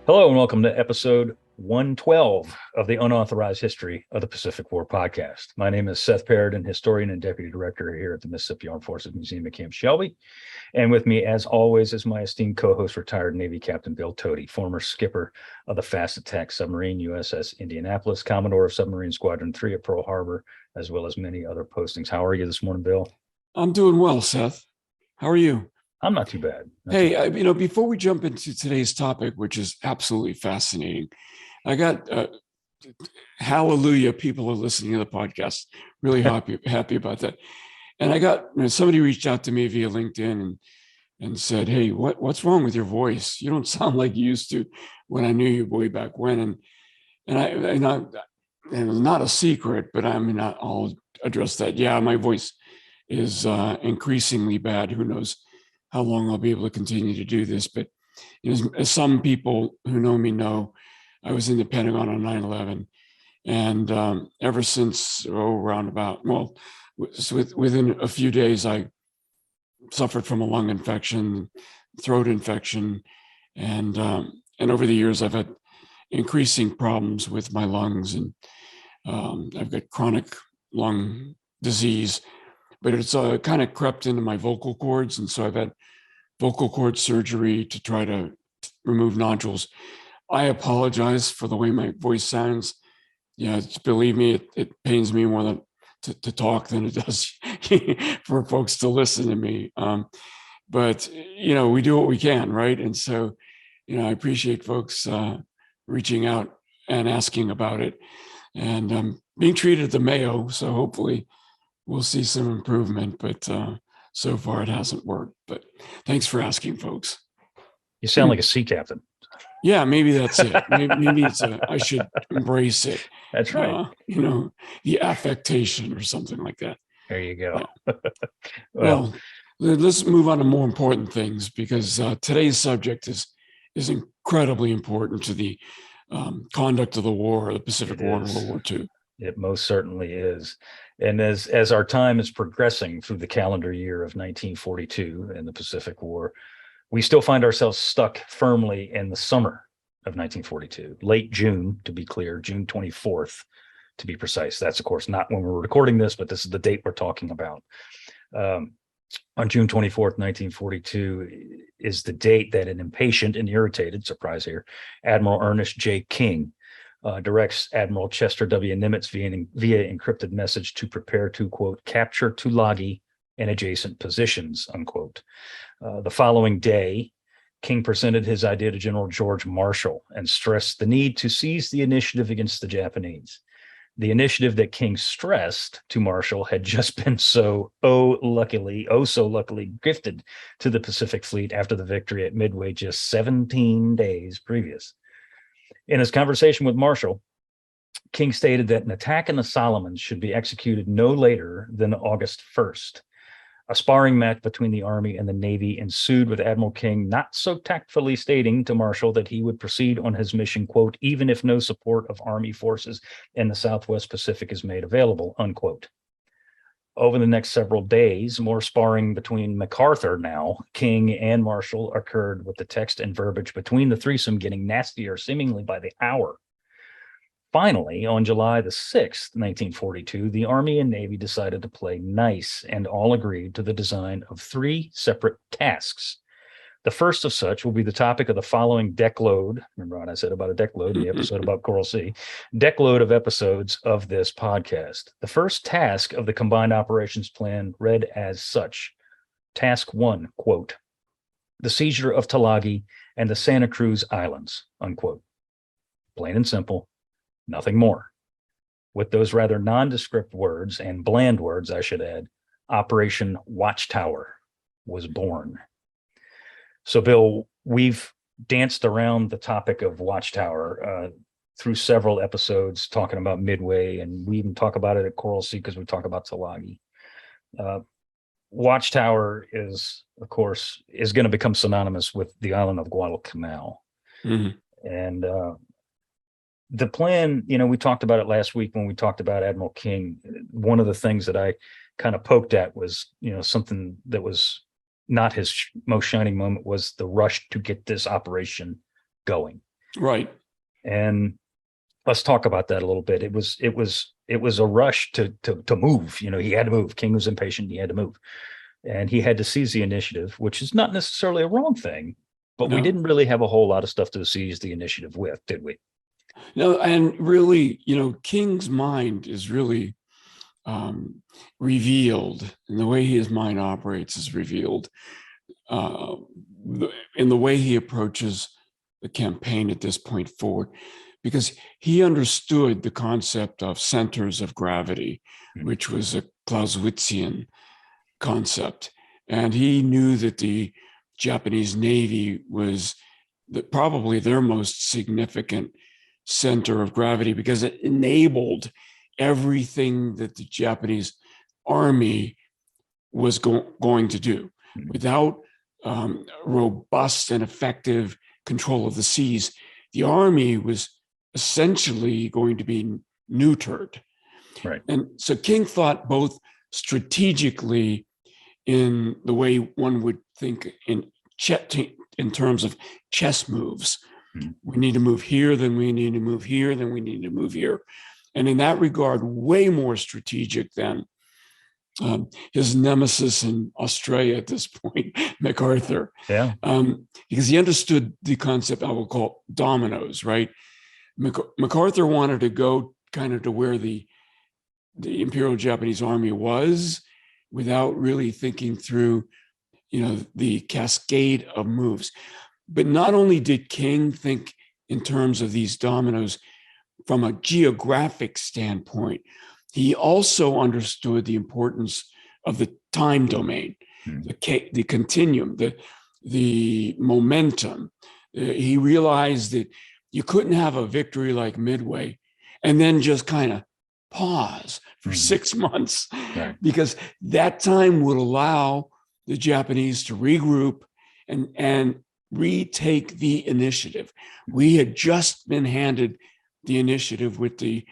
Hello and welcome to episode 112 of the Unauthorized History of the Pacific War podcast. My name is Seth Perrodin, historian and deputy director here at the Mississippi Armed Forces Museum at Camp Shelby. And with me, as always, is my esteemed co-host, retired Navy Captain Bill Tody, former skipper of the fast attack submarine USS Indianapolis, Commodore of Submarine Squadron 3 at Pearl Harbor, as well as many other postings. How are you this morning, Bill? I'm doing well, Seth. How are you? I'm not too bad. Before we jump into today's topic, which is absolutely fascinating, I got hallelujah, people are listening to the podcast. Really happy about that. And I got somebody reached out to me via LinkedIn and said, "Hey, what's wrong with your voice? You don't sound like you used to when I knew you way back when." And it's not a secret, but I'll address that. Yeah, my voice is increasingly bad. Who knows how long I'll be able to continue to do this. But as some people who know me know, I was in the Pentagon on 9/11. And ever since, within a few days, I suffered from a lung infection, throat infection. And over the years, I've had increasing problems with my lungs. And I've got chronic lung disease, but it's kind of crept into my vocal cords. And so I've had vocal cord surgery to try to remove nodules. I apologize for the way my voice sounds. Yeah, believe me, it pains me more to talk than it does for folks to listen to me. But we do what we can, right? And so, I appreciate folks reaching out and asking about it. And I'm being treated at the Mayo, so hopefully we'll see some improvement, but so far it hasn't worked. But thanks for asking, folks. You sound like a sea captain. Yeah, maybe that's it. Maybe I should embrace it. That's right. The affectation or something like that. There you go. Yeah. Well, let's move on to more important things, because today's subject is incredibly important to the conduct of the war, the Pacific War and World War II. It most certainly is. And as our time is progressing through the calendar year of 1942 and the Pacific War, we still find ourselves stuck firmly in the summer of 1942, late June, to be clear, June 24th, to be precise. That's, of course, not when we're recording this, but this is the date we're talking about. On June 24th, 1942 is the date that an impatient and irritated, surprise here, Admiral Ernest J. King directs Admiral Chester W. Nimitz via encrypted message to prepare to, quote, capture Tulagi and adjacent positions, unquote. The following day, King presented his idea to General George Marshall and stressed the need to seize the initiative against the Japanese. The initiative that King stressed to Marshall had just been so luckily gifted to the Pacific Fleet after the victory at Midway just 17 days previous. In his conversation with Marshall, King stated that an attack in the Solomons should be executed no later than August 1st. A sparring match between the Army and the Navy ensued, with Admiral King not so tactfully stating to Marshall that he would proceed on his mission, quote, even if no support of Army forces in the Southwest Pacific is made available, unquote. Over the next several days, more sparring between MacArthur, now King, and Marshall occurred, with the text and verbiage between the threesome getting nastier seemingly by the hour. Finally, on July the 6th, 1942, the Army and Navy decided to play nice and all agreed to the design of 3 separate tasks. The first of such will be the topic of the following deck load. Remember what I said about a deck load in the episode about Coral Sea? Deck load of episodes of this podcast. The first task of the Combined Operations Plan read as such. Task 1, quote, the seizure of Tulagi and the Santa Cruz Islands, unquote. Plain and simple. Nothing more. With those rather nondescript words, and bland words, I should add, Operation Watchtower was born. So, Bill, we've danced around the topic of Watchtower through several episodes, talking about Midway, and we even talk about it at Coral Sea because we talk about Tulagi. Watchtower is going to become synonymous with the island of Guadalcanal. Mm-hmm. And the plan, we talked about it last week when we talked about Admiral King. One of the things that I kind of poked at was, something that was not his most shining moment was the rush to get this operation going. Right. And let's talk about that a little bit. It was a rush to move. You know, he had to move. King was impatient. He had to move, and he had to seize the initiative, which is not necessarily a wrong thing, but we No, didn't really have a whole lot of stuff to seize the initiative with, did we? no, and really, King's mind is really revealed, and the way his mind operates is revealed uh, in the way he approaches the campaign at this point forward, because he understood the concept of centers of gravity, which was a Clausewitzian concept. And he knew that the Japanese Navy was probably their most significant center of gravity, because it enabled everything that the Japanese Army was going to do. Without robust and effective control of the seas, the Army was essentially going to be neutered. Right. And so King thought both strategically, in the way one would think in terms of chess moves. We need to move here, then we need to move here, then we need to move here. And in that regard, way more strategic than his nemesis in Australia at this point, MacArthur. Yeah. Because he understood the concept I will call dominoes, right? MacArthur wanted to go kind of to where the Imperial Japanese Army was, without really thinking through, the cascade of moves. But not only did King think in terms of these dominoes from a geographic standpoint, he also understood the importance of the time domain, the continuum, the momentum. He realized that you couldn't have a victory like Midway and then just kind of pause for 6 months, Right. because that time would allow the Japanese to regroup and retake the initiative. We had just been handed the initiative with the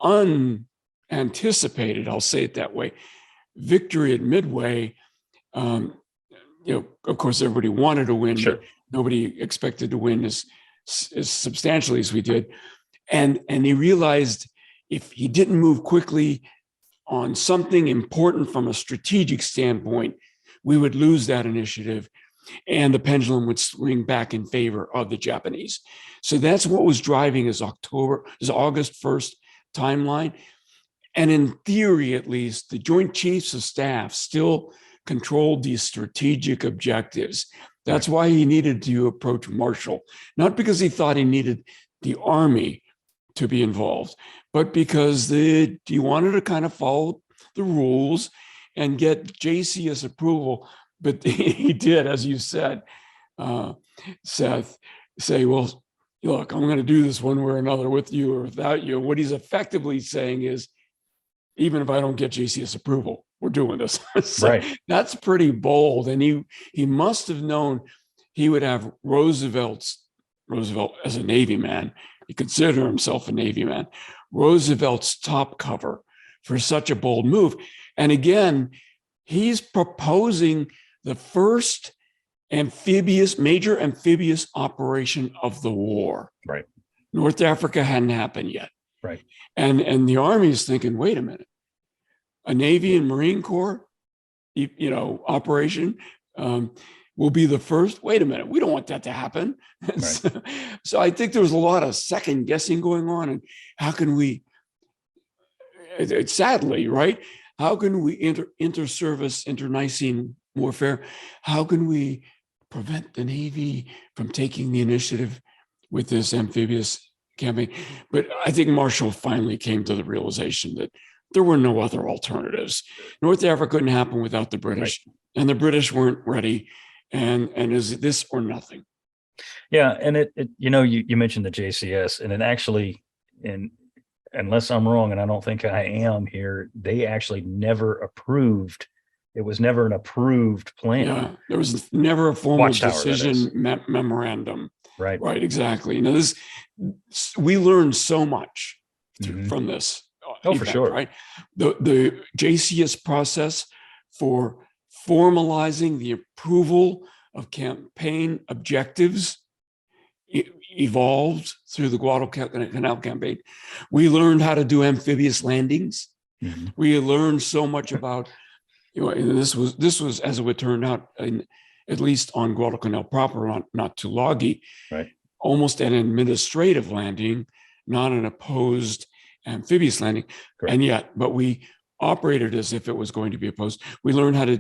unanticipated, I'll say it that way, victory at Midway. Of course, everybody wanted to win, Sure. but nobody expected to win as substantially as we did. And he realized if he didn't move quickly on something important from a strategic standpoint, we would lose that initiative and the pendulum would swing back in favor of the Japanese. So that's what was driving his August 1st timeline. And in theory, at least, the Joint Chiefs of Staff still controlled these strategic objectives. That's why he needed to approach Marshall, not because he thought he needed the Army to be involved, but because he wanted to kind of follow the rules and get JCS approval. But he did, as you said, Seth, say, well, look, I'm going to do this one way or another, with you or without you. What he's effectively saying is, even if I don't get JCS approval, we're doing this. So Right. That's pretty bold. And he must have known he would have Roosevelt as a Navy man. He considered himself a Navy man. Roosevelt's top cover for such a bold move. And again, he's proposing the first major amphibious operation of the war. Right. North Africa hadn't happened yet. Right. And the Army is thinking, wait a minute, a Navy and Marine Corps, operation will be the first. Wait a minute, we don't want that to happen. Right. So I think there was a lot of second guessing going on. And how can we, sadly, right? How can we inter-service, internecine warfare? How can we prevent the Navy from taking the initiative with this amphibious campaign? But I think Marshall finally came to the realization that there were no other alternatives. North Africa couldn't happen without the British, and the British weren't ready. And is it this or nothing? Yeah, and you mentioned the JCS, and it actually, unless I'm wrong, and I don't think I am here, they actually never approved. It was never an approved plan. Yeah, there was never a formal WATCHTOWER, decision memorandum. Right. Right, exactly. We learned so much from this. Oh, for sure. Right. The JCS process for formalizing the approval of campaign objectives evolved through the Guadalcanal campaign. We learned how to do amphibious landings. Mm-hmm. We learned so much about, and this was as it would turn out, at least on Guadalcanal proper, not Tulagi, right, almost an administrative landing, not an opposed amphibious landing. correct. And yet, but we operated as if it was going to be opposed. We learned how to,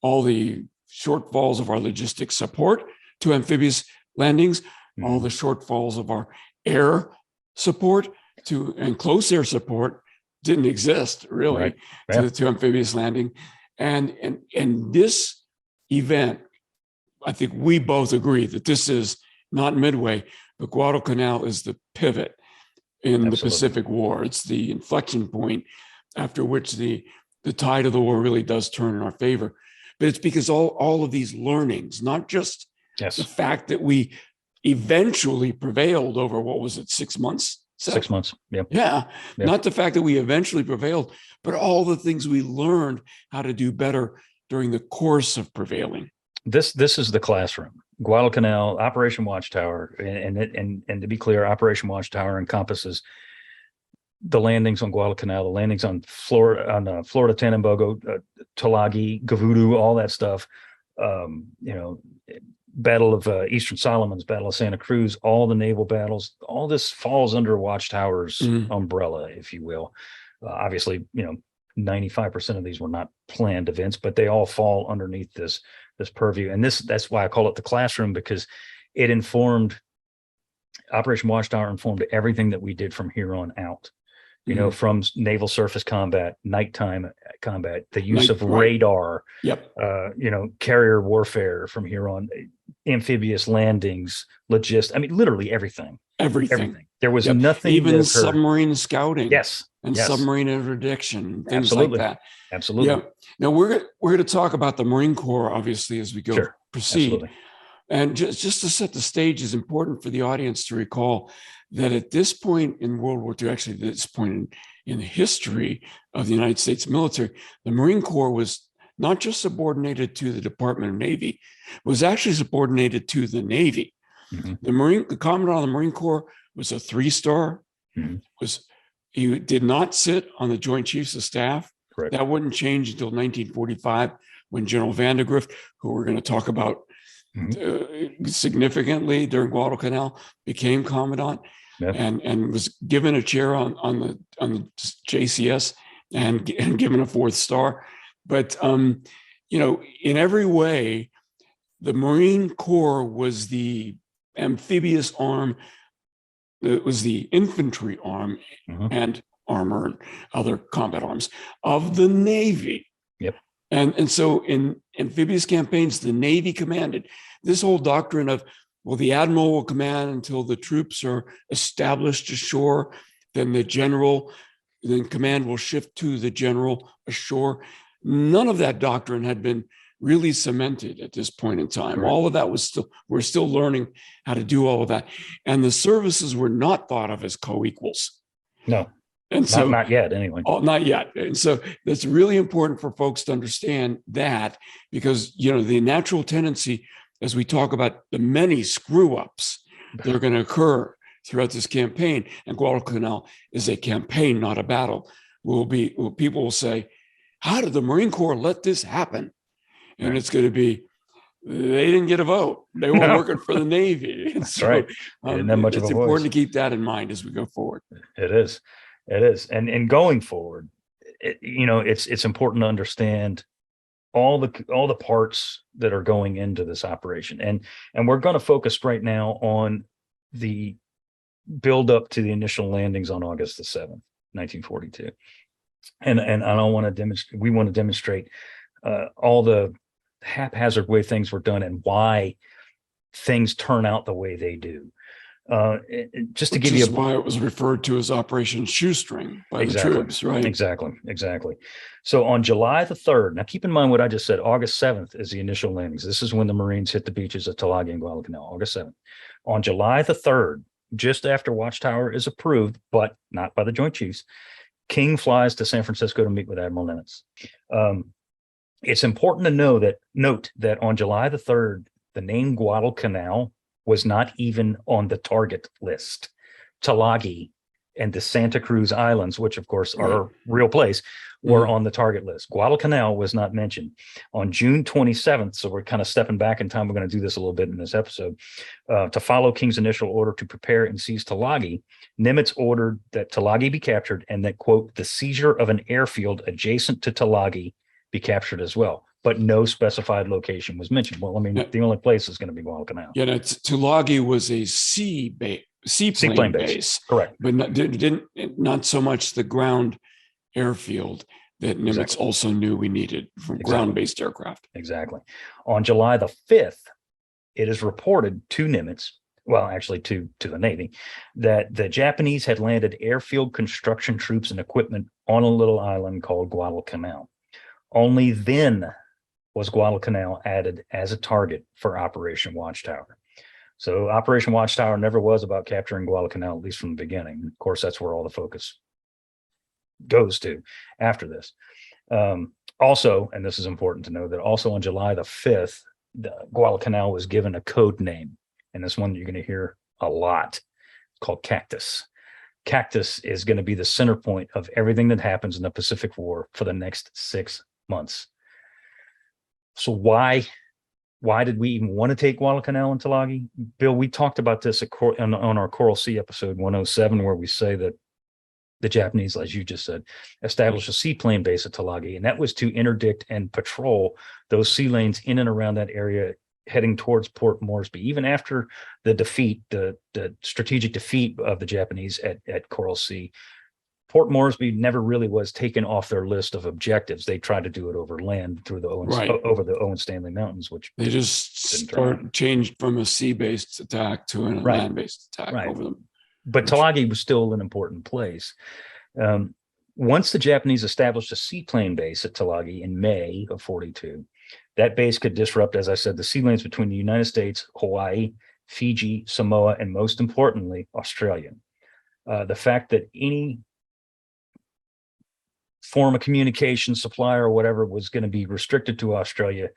all the shortfalls of our logistic support to amphibious landings, all the shortfalls of our air support to, and close air support didn't exist really, right. Yeah. to amphibious landing. And this event, I think we both agree that this is not Midway, but Guadalcanal is the pivot in Absolutely. the Pacific War. It's the inflection point after which the tide of the war really does turn in our favor. But it's because all of these learnings, not just Yes. the fact that we eventually prevailed over, what was it, 6 months? 6 months. Yep. Yeah. Yep. Not the fact that we eventually prevailed, but all the things we learned how to do better during the course of prevailing. This is the classroom. Guadalcanal, Operation Watchtower, and to be clear, Operation Watchtower encompasses the landings on Guadalcanal, the landings on Florida, Tanambogo, Tulagi, Gavudu, all that stuff. Battle of Eastern Solomons, Battle of Santa Cruz, all the naval battles, all this falls under Watchtower's umbrella, if you will. Obviously, 95% of these were not planned events, but they all fall underneath this purview. And that's why I call it the classroom, because it informed, Operation Watchtower informed everything that we did from here on out. From naval surface combat, nighttime combat, the use of radar, carrier warfare from here on, amphibious landings, literally everything. Everything. There was nothing. Even submarine scouting. Yes. And submarine interdiction, things Absolutely. like that. Absolutely. Yeah. Now we're going to talk about the Marine Corps, obviously, as we go proceed. Absolutely. And just to set the stage, is important for the audience to recall that at this point in World War II, actually at this point in the history of the United States military, the Marine Corps was not just subordinated to the Department of Navy, was actually subordinated to the Navy. Mm-hmm. The Commandant of the Marine Corps was a 3-star. Mm-hmm. He did not sit on the Joint Chiefs of Staff. Correct. That wouldn't change until 1945, when General Vandegrift, who we're going to talk about significantly during Guadalcanal, became commandant. Yep. And was given a chair on the JCS and given a 4th star. But in every way, the Marine Corps was the amphibious arm. It was the infantry arm and armor and other combat arms of the Navy. Yep. And so in amphibious campaigns, the Navy commanded. This whole doctrine of, well, the admiral will command until the troops are established ashore, then command will shift to the general ashore. None of that doctrine had been really cemented at this point in time. Correct. All of that we're still learning how to do all of that. And the services were not thought of as co-equals. No, and so not yet anyway. Not yet. And so that's really important for folks to understand that, because, the natural tendency, as we talk about the many screw-ups that are going to occur throughout this campaign, and Guadalcanal is a campaign, not a battle, people will say, how did the Marine Corps let this happen? And it's going to be, they didn't get a vote. They were working for the Navy. That's so, right. It's important to keep that in mind as we go forward. It is. And going forward, it's important to understand all the parts that are going into this operation. And we're going to focus right now on the build up to the initial landings on August the 7th, 1942. And we want to demonstrate all the haphazard way things were done and why things turn out the way they do. Just to give you why it was referred to as Operation Shoestring by the troops, right? Exactly. So on July the 3rd, now keep in mind what I just said, August 7th is the initial landings. This is when the Marines hit the beaches of Tulagi and Guadalcanal, August 7th. On July the 3rd, just after Watchtower is approved, but not by the Joint Chiefs, King flies to San Francisco to meet with Admiral Nimitz. It's important to note that on July the 3rd, the name Guadalcanal was not even on the target list. Tulagi and the Santa Cruz Islands, which of course are a real place, were on the target list. Guadalcanal was not mentioned. On June 27th, so we're kind of stepping back in time, we're going to do this a little bit in this episode, to follow King's initial order to prepare and seize Tulagi, Nimitz ordered that Tulagi be captured and that, quote, the seizure of an airfield adjacent to Tulagi be captured as well. But no specified location was mentioned. Well, I mean, the only place is going to be Guadalcanal. Yeah, Tulagi was a seaplane base, correct? But not so much the ground airfield that Nimitz also knew we needed from ground-based aircraft. Exactly. On July the 5th, it is reported to Nimitz, well, actually to the Navy, that the Japanese had landed airfield construction troops and equipment on a little island called Guadalcanal. Only then was Guadalcanal added as a target for Operation Watchtower. So Operation Watchtower never was about capturing Guadalcanal, at least from the beginning. Of course, that's where all the focus goes to after this. Also, and this is important to know, that also on July the 5th, the Guadalcanal was given a code name, and this one you're going to hear a lot, called Cactus. Cactus is going to be the center point of everything that happens in the Pacific War for the next 6 months. So why did we even want to take Guadalcanal and Tulagi? Bill, we talked about this on our Coral Sea episode 107, where we say that the Japanese, as you just said, established a seaplane base at Tulagi, and that was to interdict and patrol those sea lanes in and around that area heading towards Port Moresby. Even after the defeat, the strategic defeat of the Japanese at Coral Sea, Port Moresby never really was taken off their list of objectives. They tried to do it over land through the over the Owen Stanley Mountains, which they just changed from a sea-based attack to a land-based attack over them. But Tulagi was still an important place. Once the Japanese established a seaplane base at Tulagi in May of 42, that base could disrupt, as I said, the sea lanes between the United States, Hawaii, Fiji, Samoa, and most importantly, Australia. The fact that any form of communication, supply or whatever was going to be restricted to Australia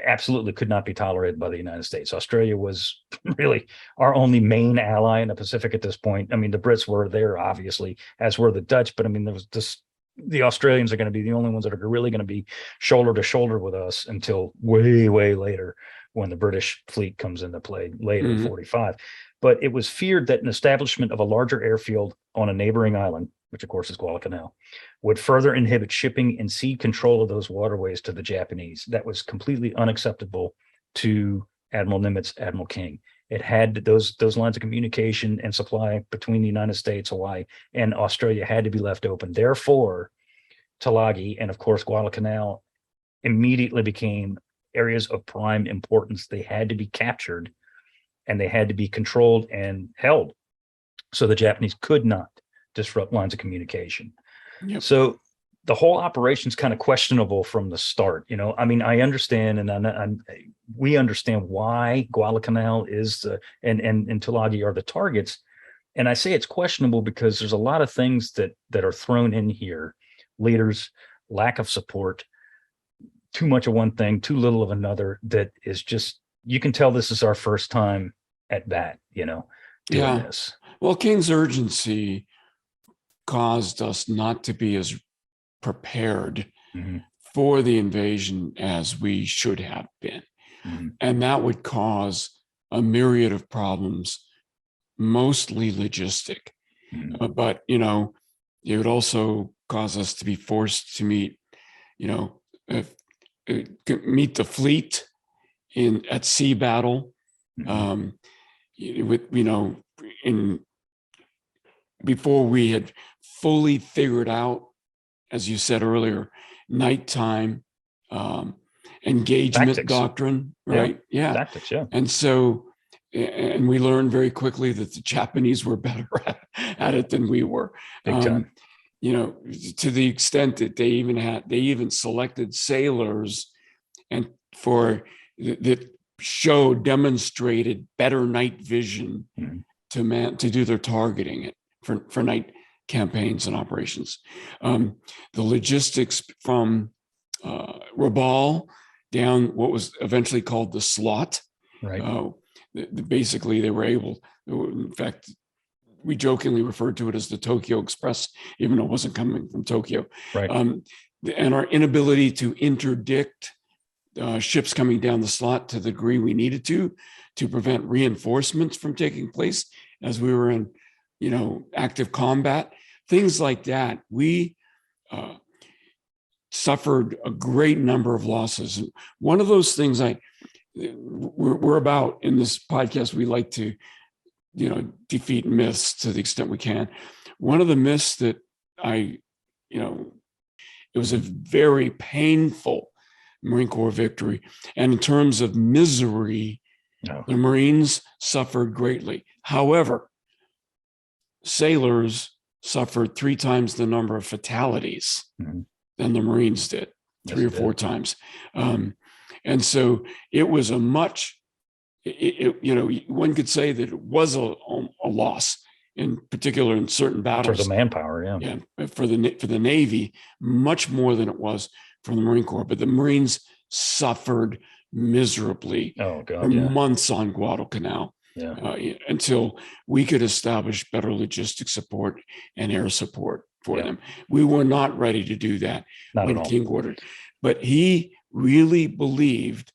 absolutely could not be tolerated by the United States. Australia was really our only main ally in the Pacific at this point. I mean, the Brits were there, obviously, as were the Dutch, but I mean, there was just the Australians are going to be the only ones that are really going to be shoulder to shoulder with us until way, way later, when the British fleet comes into play later in 45. But it was feared that an establishment of a larger airfield on a neighboring island, which of course is Guadalcanal, would further inhibit shipping and cede control of those waterways to the Japanese. That was completely unacceptable to Admiral Nimitz, Admiral King. It had those lines of communication and supply between the United States, Hawaii, and Australia had to be left open. Therefore, Tulagi and of course Guadalcanal immediately became areas of prime importance. They had to be captured and they had to be controlled and held. So the Japanese could not disrupt lines of communication. Yep. So the whole operation's kind of questionable from the start. You know, I mean, I understand, and we understand why Guadalcanal is and Tulagi are the targets. And I say it's questionable because there's a lot of things that are thrown in here: leaders, lack of support, too much of one thing, too little of another. That is just, you can tell this is our first time at bat, you know, doing this. Well, King's urgency caused us not to be as prepared for the invasion as we should have been. And that would cause a myriad of problems, mostly logistic. But, you know, it would also cause us to be forced to meet, you know, meet the fleet at sea battle. With, you know, before we had fully figured out, as you said earlier, nighttime engagement Tactics. Doctrine, right? Yeah. Tactics, yeah. And so, and we learned very quickly that the Japanese were better at it than we were. Big time. You know, to the extent that they even selected sailors and that demonstrated better night vision to do their targeting for night campaigns and operations. The logistics from Rabaul down what was eventually called the Slot, right, basically they were able, in fact, we jokingly referred to it as the Tokyo Express, even though it wasn't coming from Tokyo. Right. And our inability to interdict ships coming down the slot to the degree we needed to prevent reinforcements from taking place as we were in, active combat, things like that. We suffered a great number of losses. And one of those things we're about in this podcast, we like to, defeat myths to the extent we can. One of the myths that it was a very painful Marine Corps victory. And in terms of misery, the Marines suffered greatly. However, sailors suffered 3 times the number of fatalities than the Marines did, 3 or 4 times. And so it was a much, one could say that it was a loss, in particular in certain battles. For the manpower, for the Navy, much more than it was for the Marine Corps. But the Marines suffered miserably for months on Guadalcanal until we could establish better logistic support and air support for them. We were not ready to do that when King ordered. But he really believed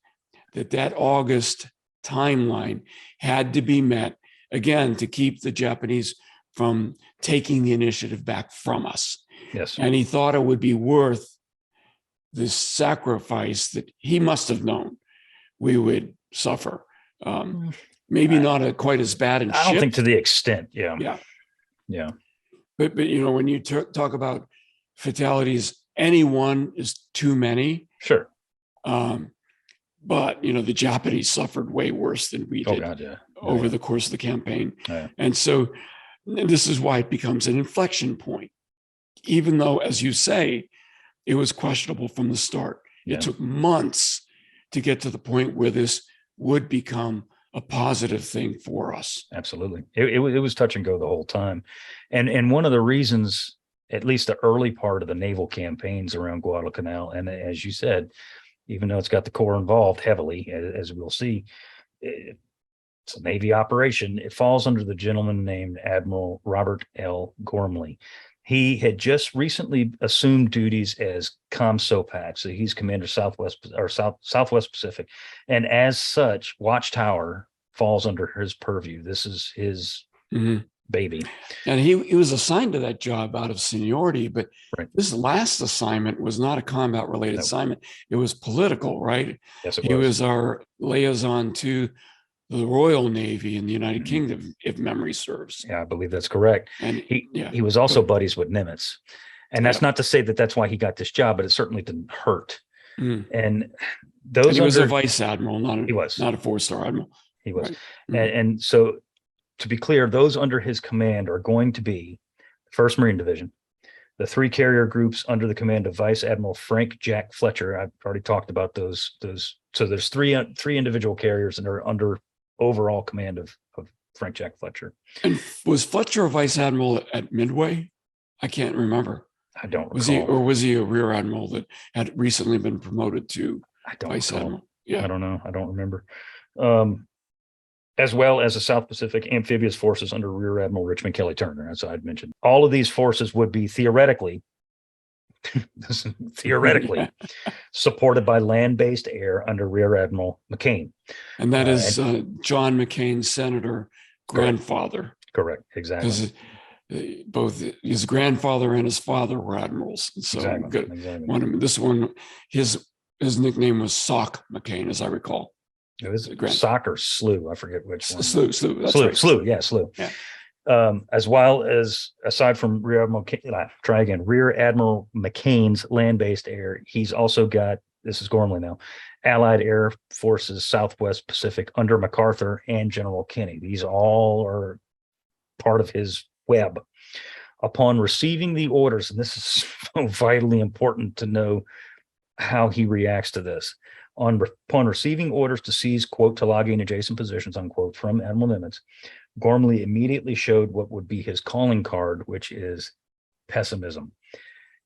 that August timeline had to be met, again, to keep the Japanese from taking the initiative back from us. Yes. And he thought it would be worth this sacrifice that he must have known we would suffer. Maybe not quite as bad in I don't think to the extent. Yeah. But when you talk about fatalities, any one is too many. Sure. But the Japanese suffered way worse than we did over the course of the campaign. And so this is why it becomes an inflection point. Even though, as you say, it was questionable from the start. It took months to get to the point where this would become a positive thing for us. Absolutely. It was touch and go the whole time. And one of the reasons, at least the early part of the naval campaigns around Guadalcanal, and as you said, even though it's got the Corps involved heavily, as we'll see, it's a Navy operation. It falls under the gentleman named Admiral Robert L. Gormley. He had just recently assumed duties as COMSOPAC, so he's Commander Southwest Pacific, and as such, Watchtower falls under his purview. This is his baby. And he was assigned to that job out of seniority, but this last assignment was not a combat-related assignment. It was political, right? Yes, it was. He was our liaison to the Royal Navy in the United Kingdom, if memory serves. Yeah, I believe that's correct. And he was also buddies with Nimitz. And that's not to say that that's why he got this job, but it certainly didn't hurt. And he was a vice admiral, not a 4-star admiral. He was. Right. And so, to be clear, those under his command are going to be the 1st Marine Division, the 3 carrier groups under the command of Vice Admiral Frank Jack Fletcher. I've already talked about those. So there's three individual carriers and they're under overall command of Frank Jack Fletcher. And was Fletcher a vice admiral at Midway? I can't remember. I don't recall. Was he a rear admiral that had recently been promoted to vice admiral? Yeah, I don't know. I don't remember. As well as the South Pacific Amphibious Forces under Rear Admiral Richmond Kelly Turner, as I'd mentioned. All of these forces would be theoretically supported by land-based air under Rear Admiral McCain. And that is John McCain's senator grandfather. Correct, exactly. Because both his grandfather and his father were admirals. So exactly. His nickname was Sock McCain, as I recall. It was Sock or Slew. I forget which one. Slew. That's Slew. Right. Slew. Yeah, Slew. Yeah. As well as, aside from Rear Admiral McCain's land-based air, he's also got, this is Gormley now, Allied Air Forces Southwest Pacific under MacArthur and General Kenny. These all are part of his web. Upon receiving the orders, and this is so vitally important to know how he reacts to this, upon receiving orders to seize, quote, Tulagi and adjacent positions, unquote, from Admiral Nimitz, Gormley immediately showed what would be his calling card, which is pessimism.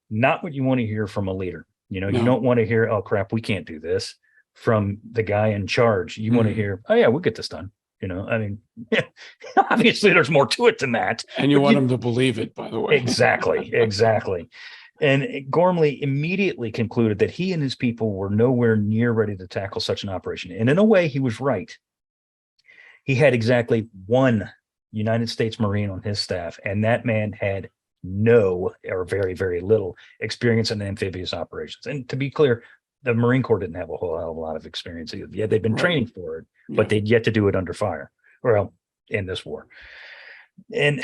Not what you want to hear from a leader. You don't want to hear, oh, crap, we can't do this, from the guy in charge. You want to hear, oh, yeah, we'll get this done. I mean, obviously there's more to it than that. And you want them to believe it, by the way. Exactly. And Gormley immediately concluded that he and his people were nowhere near ready to tackle such an operation. And in a way, he was right. He had exactly one United States Marine on his staff, and that man had no or very, very little experience in amphibious operations. And to be clear, the Marine Corps didn't have a whole hell of a lot of experience either. Yeah, they'd been training for it, but they'd yet to do it under fire, or in this war. And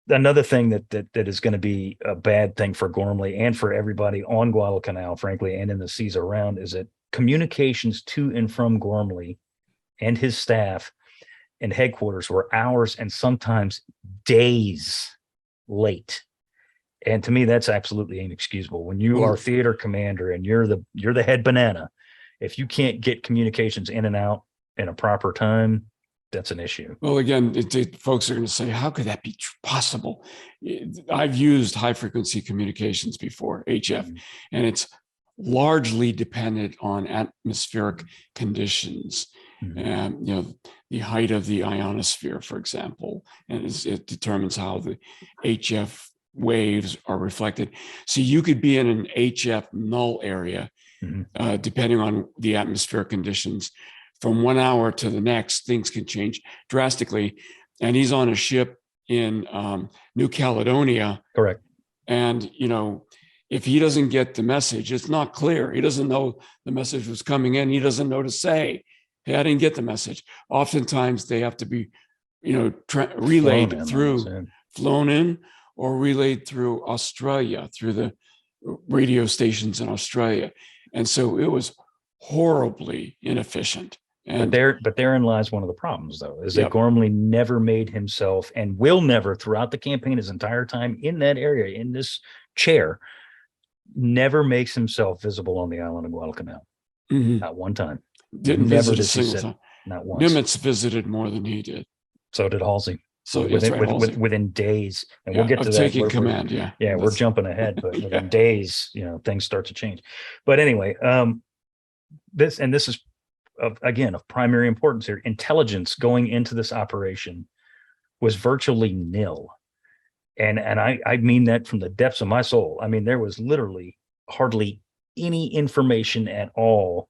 another thing that is going to be a bad thing for Gormley and for everybody on Guadalcanal, frankly, and in the seas around, is that communications to and from Gormley and his staff and headquarters were hours and sometimes days late. And to me, that's absolutely inexcusable. When you are theater commander and you're the head banana, if you can't get communications in and out in a proper time, that's an issue. Well, again, folks are going to say, how could that be possible? I've used high frequency communications before, HF, and it's largely dependent on atmospheric conditions. The height of the ionosphere, for example, and it determines how the HF waves are reflected. So you could be in an HF null area, depending on the atmospheric conditions. From 1 hour to the next, things can change drastically. And he's on a ship in New Caledonia. Correct. And, if he doesn't get the message, it's not clear. He doesn't know the message was coming in. He doesn't know to say, hey, I didn't get the message. Oftentimes they have to be, relayed flown in or relayed through Australia, through the radio stations in Australia. And so it was horribly inefficient. And but therein lies one of the problems, though, is that Gormley never made himself, and will never throughout the campaign, his entire time in that area, in this chair, never makes himself visible on the island of Guadalcanal. Not one time. Didn't never visit a single time. Not once. Nimitz visited more than he did. So did Halsey. So within days, and we'll get to that. Taking command. We're jumping ahead, but within days, things start to change. But anyway, this is again of primary importance here. Intelligence going into this operation was virtually nil, and I mean that from the depths of my soul. I mean, there was literally hardly any information at all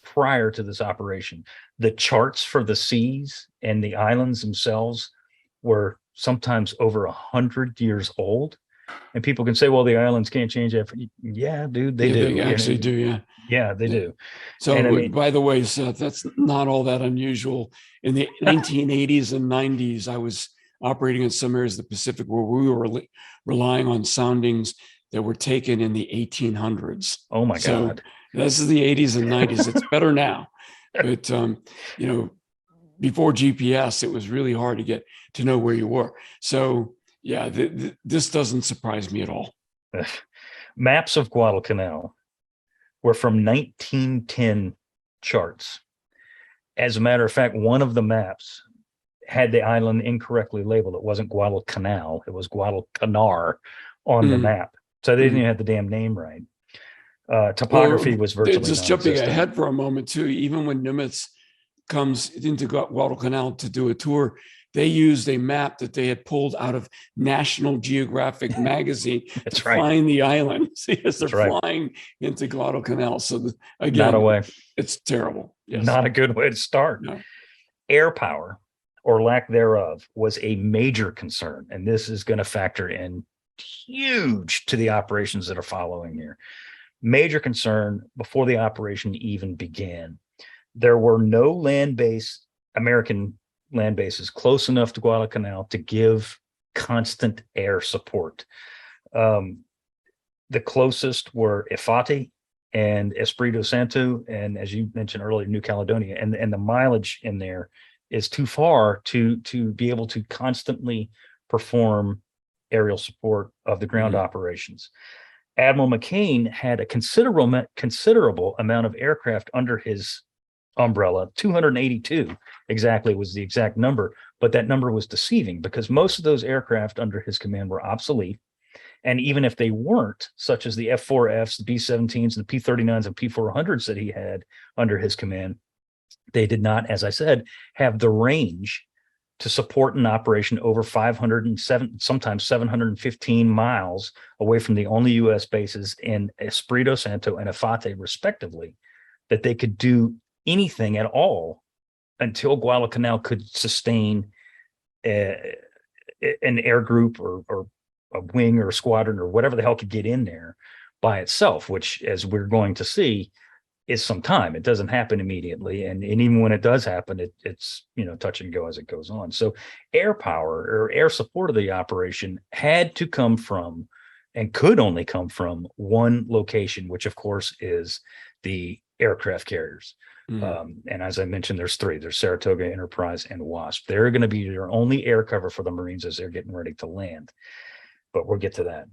prior to this operation. The charts for the seas and the islands themselves were sometimes over 100 years old. And people can say, well, the islands can't change after. Yeah, dude, they do. They actually do, Yeah, they do. So, by the way, Seth, that's not all that unusual. In the 1980s and 90s, I was operating in some areas of the Pacific where we were relying on soundings that were taken in the 1800s. Oh, my God. This is the 80s and 90s. It's better now. But, before GPS, it was really hard to get to know where you were. So, yeah, this doesn't surprise me at all. Maps of Guadalcanal were from 1910 charts. As a matter of fact, one of the maps had the island incorrectly labeled. It wasn't Guadalcanal, it was Guadalcanar on the map. So they didn't even have the damn name right. Topography was virtually just jumping ahead for a moment too. Even when Nimitz comes into Guadalcanal to do a tour, they used a map that they had pulled out of National Geographic magazine to find the island. See, as they're flying into Guadalcanal. So again, not a way. It's terrible. Yes. Not a good way to start. No. Air power, or lack thereof, was a major concern, and this is going to factor in huge to the operations that are following here. Major concern before the operation even began. There were no American land bases close enough to Guadalcanal to give constant air support. The closest were Ifate and Espiritu Santo, and as you mentioned earlier, New Caledonia, and the mileage in there is too far to be able to constantly perform aerial support of the ground operations. Admiral McCain had a considerable amount of aircraft under his umbrella. 282 exactly was the exact number, but that number was deceiving because most of those aircraft under his command were obsolete. And even if they weren't, such as the F-4Fs, the B-17s, the P-39s, and P-400s that he had under his command, They did not, as I said, have the range to support an operation over 507, sometimes 715 miles away from the only U.S. bases in Espiritu Santo and Afate, respectively, that they could do anything at all until Guadalcanal could sustain an air group or a wing or a squadron or whatever the hell could get in there by itself, which, as we're going to see, is some time. It doesn't happen immediately. And even when it does happen, it's, touch and go as it goes on. So air power or air support of the operation had to come from, and could only come from, one location, which of course is the aircraft carriers. And as I mentioned, there's three. There's Saratoga, Enterprise, and Wasp. They're going to be their only air cover for the Marines as they're getting ready to land. But we'll get to that.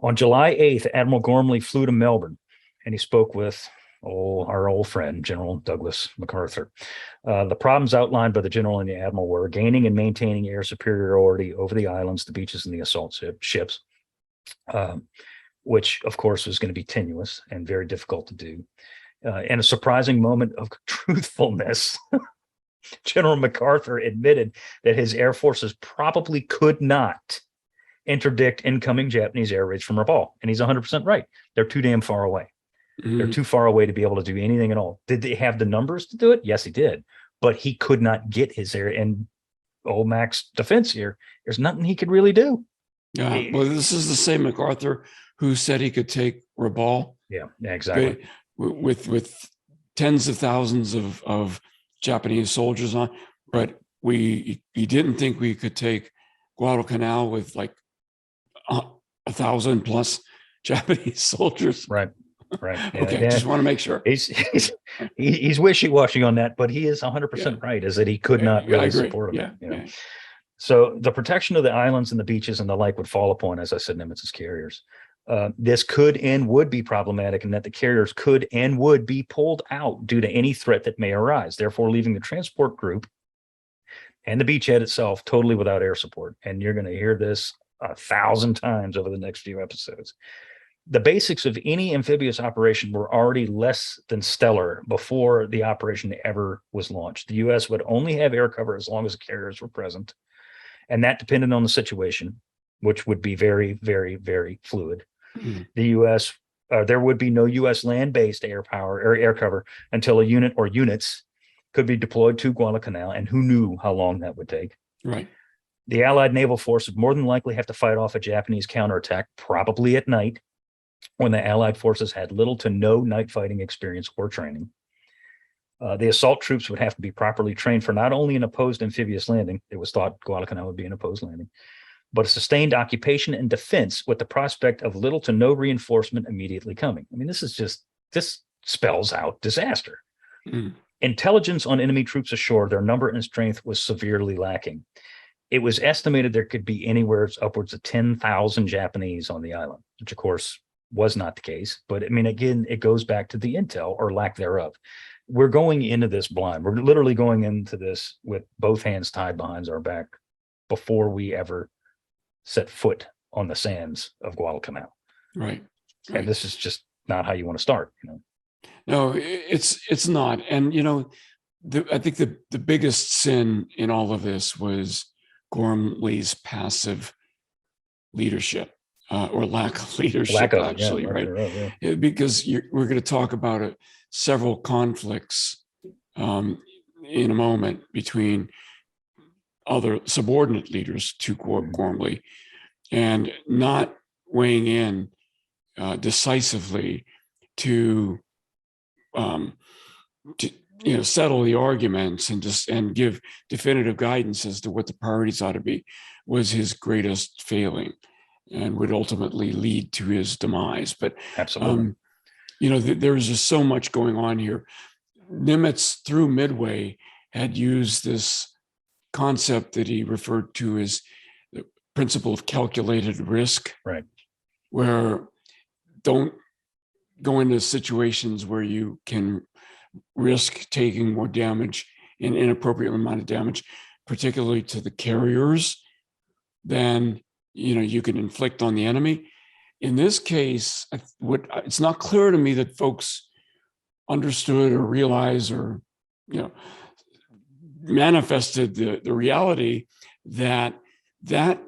On July 8th, Admiral Gormley flew to Melbourne, and he spoke with our old friend, General Douglas MacArthur. The problems outlined by the general and the admiral were gaining and maintaining air superiority over the islands, the beaches, and the assault ships, which, of course, was going to be tenuous and very difficult to do. In a surprising moment of truthfulness, General MacArthur admitted that his air forces probably could not interdict incoming Japanese air raids from Rabaul. And he's 100% right. They're too damn far away. They're too far away to be able to do anything at all. Did they have the numbers to do it? Yes, he did. But he could not get his air. And old Mac's defense here, there's nothing he could really do. Yeah. Well, this is the same MacArthur who said he could take Rabaul. Yeah, exactly. With tens of thousands of Japanese soldiers on, but he didn't think we could take Guadalcanal with like 1,000 plus Japanese soldiers. Right. Yeah, okay, just want to make sure. He's wishy-washy on that, but he is 100% right, is that he could not really support him. Yeah. So the protection of the islands and the beaches and the like would fall upon, as I said, Nimitz's carriers. This could and would be problematic, in that the carriers could and would be pulled out due to any threat that may arise, therefore leaving the transport group and the beachhead itself totally without air support. And you're going to hear this 1,000 times over the next few episodes. The basics of any amphibious operation were already less than stellar before the operation ever was launched. The U.S. would only have air cover as long as the carriers were present, and that depended on the situation, which would be very, very, very fluid. The U.S. There would be no U.S. land-based air power or air cover until a unit or units could be deployed to Guadalcanal, and who knew how long that would take. Right. The Allied naval force would more than likely have to fight off a Japanese counterattack, probably at night, when the Allied forces had little to no night fighting experience or training. The assault troops would have to be properly trained for not only an opposed amphibious landing — it was thought Guadalcanal would be an opposed landing — but a sustained occupation and defense with the prospect of little to no reinforcement immediately coming. I mean, this spells out disaster. Intelligence on enemy troops ashore, their number and strength was severely lacking. It was estimated there could be anywhere upwards of 10,000 Japanese on the island, which of course was not the case. But I mean, again, it goes back to the intel or lack thereof. We're going into this blind. We're literally going into this with both hands tied behind our back before we ever set foot on the sands of Guadalcanal. Right. And this is just not how you want to start. No, it's not. And, I think the biggest sin in all of this was Gormley's passive leadership. Or lack of leadership, actually, right? Because we're going to talk about several conflicts in a moment between other subordinate leaders to Gormley, and not weighing in decisively to settle the arguments and give definitive guidance as to what the priorities ought to be was his greatest failing, and would ultimately lead to his demise. But absolutely, there was just so much going on here. Nimitz, through Midway, had used this concept that he referred to as the principle of calculated risk, right? Where don't go into situations where you can risk taking more damage, an inappropriate amount of damage, particularly to the carriers, than you can inflict on the enemy. In this case, it's not clear to me that folks understood or realized or you know, manifested the reality that that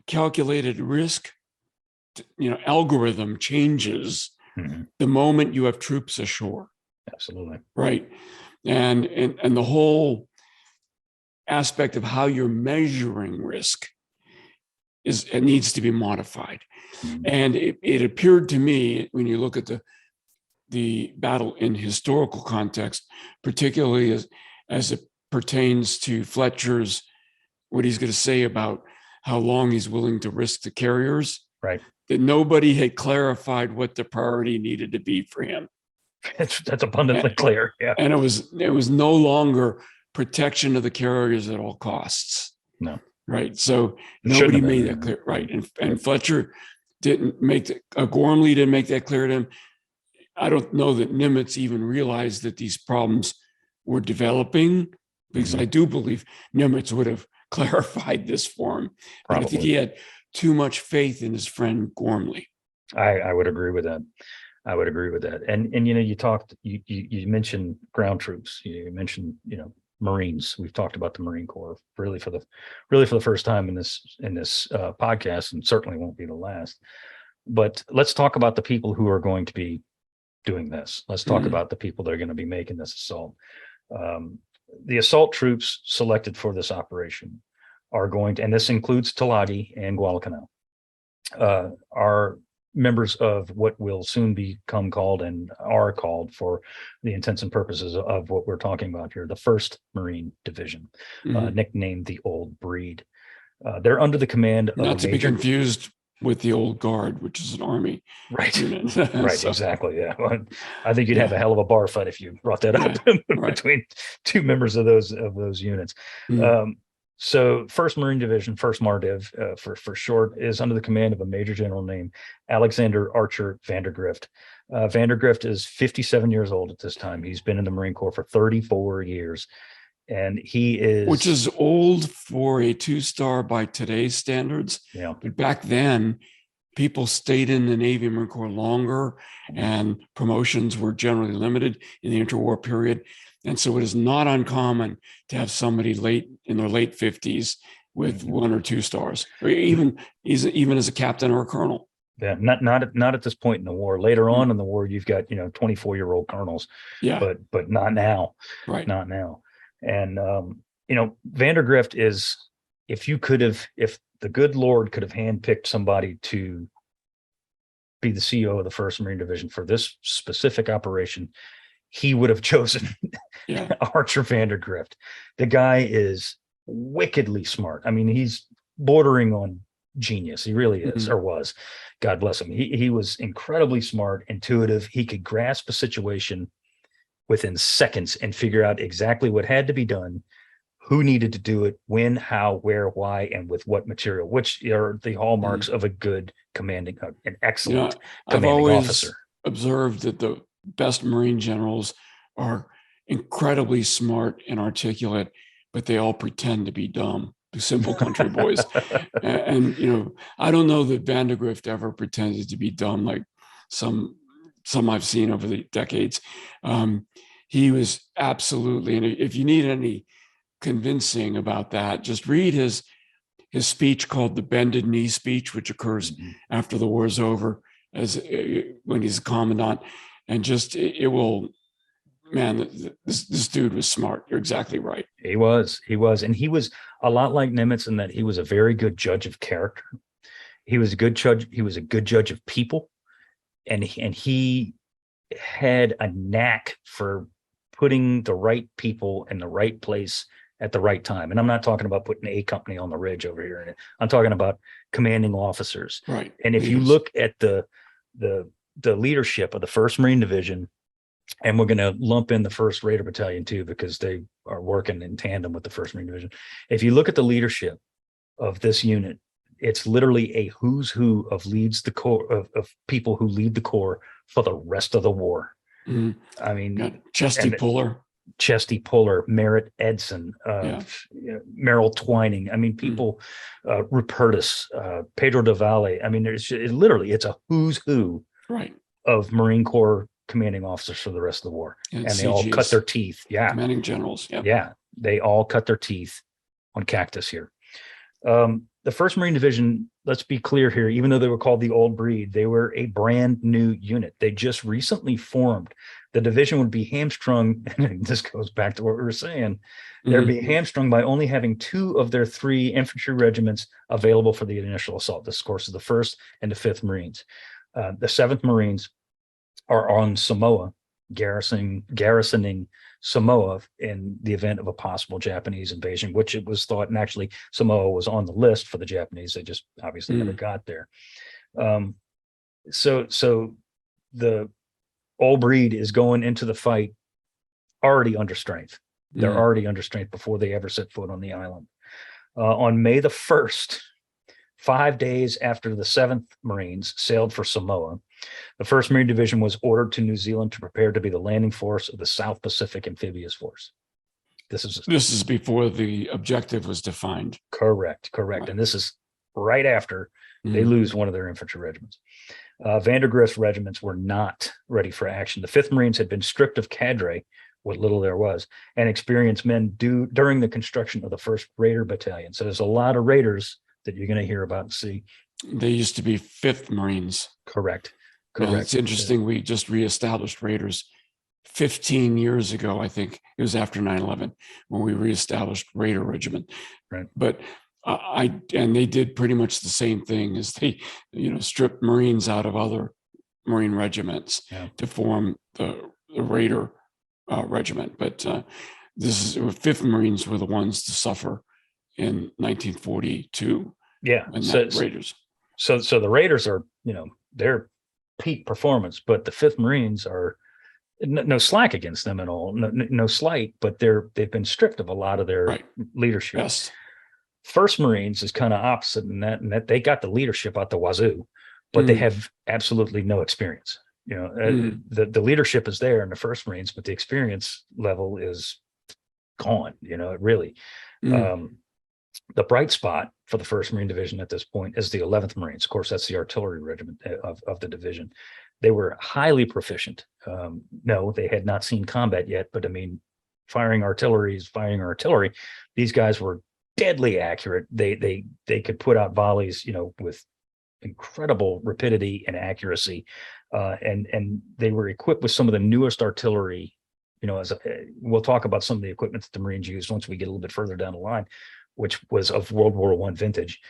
calculated risk, algorithm changes the moment you have troops ashore. Absolutely. Right. And the whole aspect of how you're measuring risk it needs to be modified. And it appeared to me, when you look at the battle in historical context, particularly as it pertains to Fletcher's, what he's going to say about how long he's willing to risk the carriers, right, that nobody had clarified what the priority needed to be for him. That's abundantly clear. Yeah. And it was no longer protection of the carriers at all costs. No. Right. So nobody made that clear. Right. And Fletcher didn't make Gormley didn't make that clear to him. I don't know that Nimitz even realized that these problems were developing, because I do believe Nimitz would have clarified this for him. But I think he had too much faith in his friend Gormley. I would agree with that. I would agree with that. And you mentioned ground troops. You mentioned, Marines. We've talked about the Marine Corps really for the first time in this podcast, and certainly won't be the last. But let's talk about the people who are going to be doing this. Let's talk about the people that are going to be making this assault. The assault troops selected for this operation are going to, and this includes Tulagi and Guadalcanal, are members of what will soon become called, and are called for the intents and purposes of what we're talking about here, the 1st Marine Division, nicknamed the Old Breed. They're under the command of not to be confused with the Old Guard, which is an Army. Right. Right. So, exactly. Yeah. Well, I think you'd have a hell of a bar fight if you brought that up between two members of those units. So 1st Marine Division, 1st MARDIV for short, is under the command of a Major General named Alexander Archer Vandergrift. Vandergrift is 57 years old at this time. He's been in the Marine Corps for 34 years. And he is... Which is old for a 2-star by today's standards. Yeah. But back then, people stayed in the Navy Marine Corps longer, and promotions were generally limited in the interwar period. And so it is not uncommon to have somebody in their late 50s with 1 or 2 stars, or even as a captain or a colonel. Yeah, not at this point in the war. Later on in the war, you've got 24-year-old colonels. Yeah, but not now. Right, not now. And Vandergrift is, if the good Lord could have handpicked somebody to be the CEO of the 1st Marine Division for this specific operation, he would have chosen Archer Vandergrift. The guy is wickedly smart. I mean, he's bordering on genius. He really is, or was. God bless him. He was incredibly smart, intuitive. He could grasp a situation within seconds and figure out exactly what had to be done, who needed to do it, when, how, where, why, and with what material, which are the hallmarks of a good commanding, an excellent commanding officer. I've always observed that the best Marine generals are incredibly smart and articulate, but they all pretend to be dumb, the simple country boys. And I don't know that Vandergrift ever pretended to be dumb like some I've seen over the decades. He was absolutely, and if you need any convincing about that, just read his speech called the Bended Knee speech, which occurs after the war is over, when he's a commandant. And just, it will, man, this dude was smart. You're exactly right. He was. And he was a lot like Nimitz in that he was a very good judge of character. He was a good judge. He was a good judge of people. And he had a knack for putting the right people in the right place at the right time. And I'm not talking about putting A company on the ridge over here. I'm talking about commanding officers. Right. And if you look at the leadership of the 1st Marine Division, and we're going to lump in the 1st Raider Battalion too, because they are working in tandem with the 1st Marine Division. If you look at the leadership of this unit, it's literally a who's who of leads the Corps of people who lead the Corps for the rest of the war. I mean, Chesty Puller, Merritt Edson, Merrill Twining. I mean, people, Rupertus, Pedro del Valle. I mean, it's a who's who right. of Marine Corps commanding officers for the rest of the war. And they all cut CGs, their teeth. Yeah. commanding generals. Yeah. Yeah. They all cut their teeth on Cactus here. The 1st Marine Division, let's be clear here, even though they were called the Old Breed, they were a brand new unit. They just recently formed. The division would be hamstrung, and this goes back to what we were saying, they'd be hamstrung by only having 2 of their 3 infantry regiments available for the initial assault. This, of course, is the 1st and the 5th Marines. The 7th Marines are on Samoa, garrisoning Samoa in the event of a possible Japanese invasion, which it was thought, and actually Samoa was on the list for the Japanese. They just obviously never got there. So the Old Breed is going into the fight already under strength. They're already under strength before they ever set foot on the island. On May the 1st, 5 days after the 7th Marines sailed for Samoa, the 1st Marine Division was ordered to New Zealand to prepare to be the landing force of the South Pacific Amphibious Force. This is before the objective was defined. Correct. Right. And this is right after they lose one of their infantry regiments. Vandergrift's regiments were not ready for action. The 5th Marines had been stripped of cadre, what little there was, and experienced men during the construction of the 1st Raider Battalion. So there's a lot of Raiders that you're going to hear about and see. They used to be 5th Marines. Correct. It's interesting. We just reestablished Raiders 15 years ago. I think it was after 9/11 when we reestablished Raider Regiment. Right. But and they did pretty much the same thing as they, stripped Marines out of other Marine regiments to form the Raider Regiment. But this is 5th Marines were the ones to suffer in 1942. Yeah. Raiders. So the Raiders are, they're peak performance, but the 5th Marines are no slack against them at all. No slight, but they've been stripped of a lot of their leadership. Yes. 1st Marines is kind of opposite in that they got the leadership out the wazoo, but they have absolutely no experience. The leadership is there in the 1st Marines, but the experience level is gone. Really. The bright spot for the 1st Marine Division at this point is the 11th Marines. Of course, that's the artillery regiment of the division. They were highly proficient. No, they had not seen combat yet, but I mean, firing artillery is firing artillery. These guys were deadly accurate. They could put out volleys, with incredible rapidity and accuracy, and they were equipped with some of the newest artillery. We'll talk about some of the equipment that the Marines used once we get a little bit further down the line, which was of World War I vintage.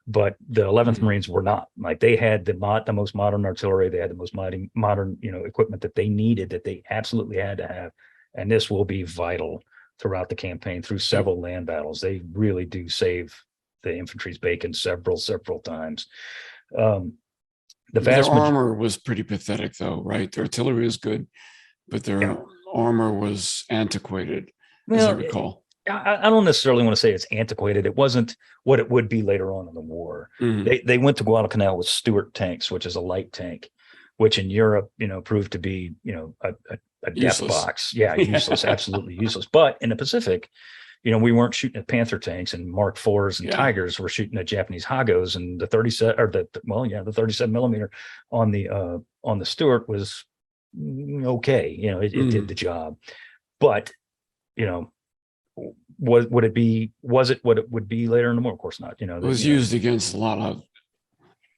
But the 11th Marines were not. Like, they had the most modern artillery. They had the most modern equipment that they needed, that they absolutely had to have. And this will be vital throughout the campaign, through several land battles. They really do save the infantry's bacon several times. Their armor was pretty pathetic, though, right? Their artillery was good, but their armor was antiquated, as I recall. I don't necessarily want to say it's antiquated. It wasn't what it would be later on in the war. They went to Guadalcanal with Stuart tanks, which is a light tank, which in Europe, proved to be, a death box. Yeah, useless, absolutely useless. But in the Pacific, we weren't shooting at Panther tanks and Mark IVs and Tigers. We're shooting at Japanese Hagos, and the 37 millimeter on the Stuart was okay. It did the job, but was it what it would be later in the war? Of course not. It was used against a lot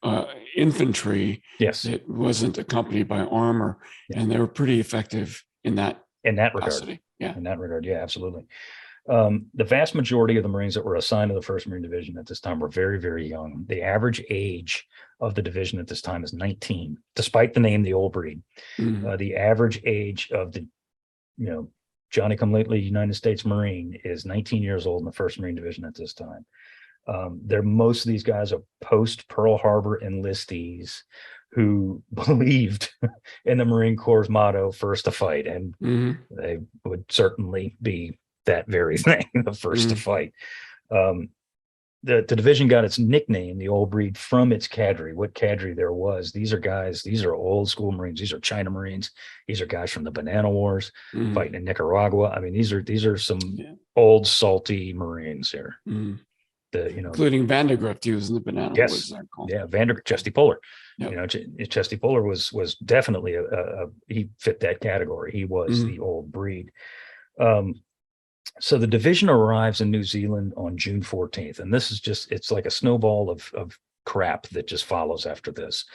of infantry. Yes, it wasn't accompanied by armor, and they were pretty effective in that regard. Yeah, in that regard, yeah, absolutely. The vast majority of the Marines that were assigned to the 1st Marine Division at this time were very, very young. The average age of the division at this time is 19, despite the name, the Old Breed. The average age of the, Johnny-come-lately United States Marine is 19 years old in the 1st Marine Division at this time. Most of these guys are post-Pearl Harbor enlistees who believed in the Marine Corps' motto, first to fight, and they would certainly be that very thing, the first to fight. The division got its nickname, the Old Breed, from its cadre, what cadre there was. These are old school Marines. These are China Marines. These are guys from the Banana Wars fighting in Nicaragua. I mean, these are some old salty Marines here. including Vandergrift. He was in the Banana Wars. Yeah, Chesty Puller. Yep. Chesty Puller was definitely he fit that category. He was the old breed. So the division arrives in New Zealand on June 14th, and this is it's like a snowball of crap that just follows after this.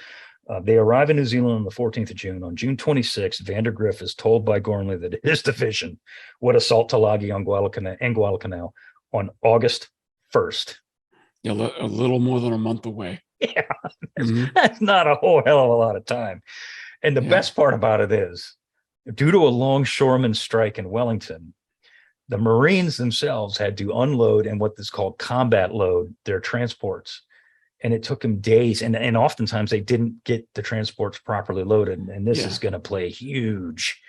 They arrive in New Zealand on the 14th of June. On June 26th, Vandergrift is told by Gormley that his division would assault Tulagi on Guadalcanal on August 1st. Yeah, a little more than a month away. Yeah, that's not a whole hell of a lot of time. And the best part about it is, due to a longshoreman strike in Wellington, the Marines themselves had to unload and what is called combat load their transports. And it took them days. And oftentimes they didn't get the transports properly loaded. And this is going to play huge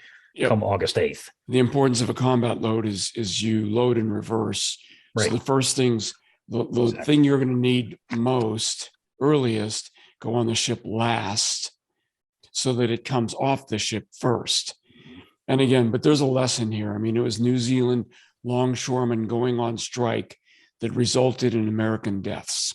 come August 8th. The importance of a combat load is you load in reverse. Right. So the first things, the thing you're going to need earliest, go on the ship last so that it comes off the ship first. And again, but there's a lesson here. I mean, it was New Zealand longshoremen going on strike that resulted in American deaths.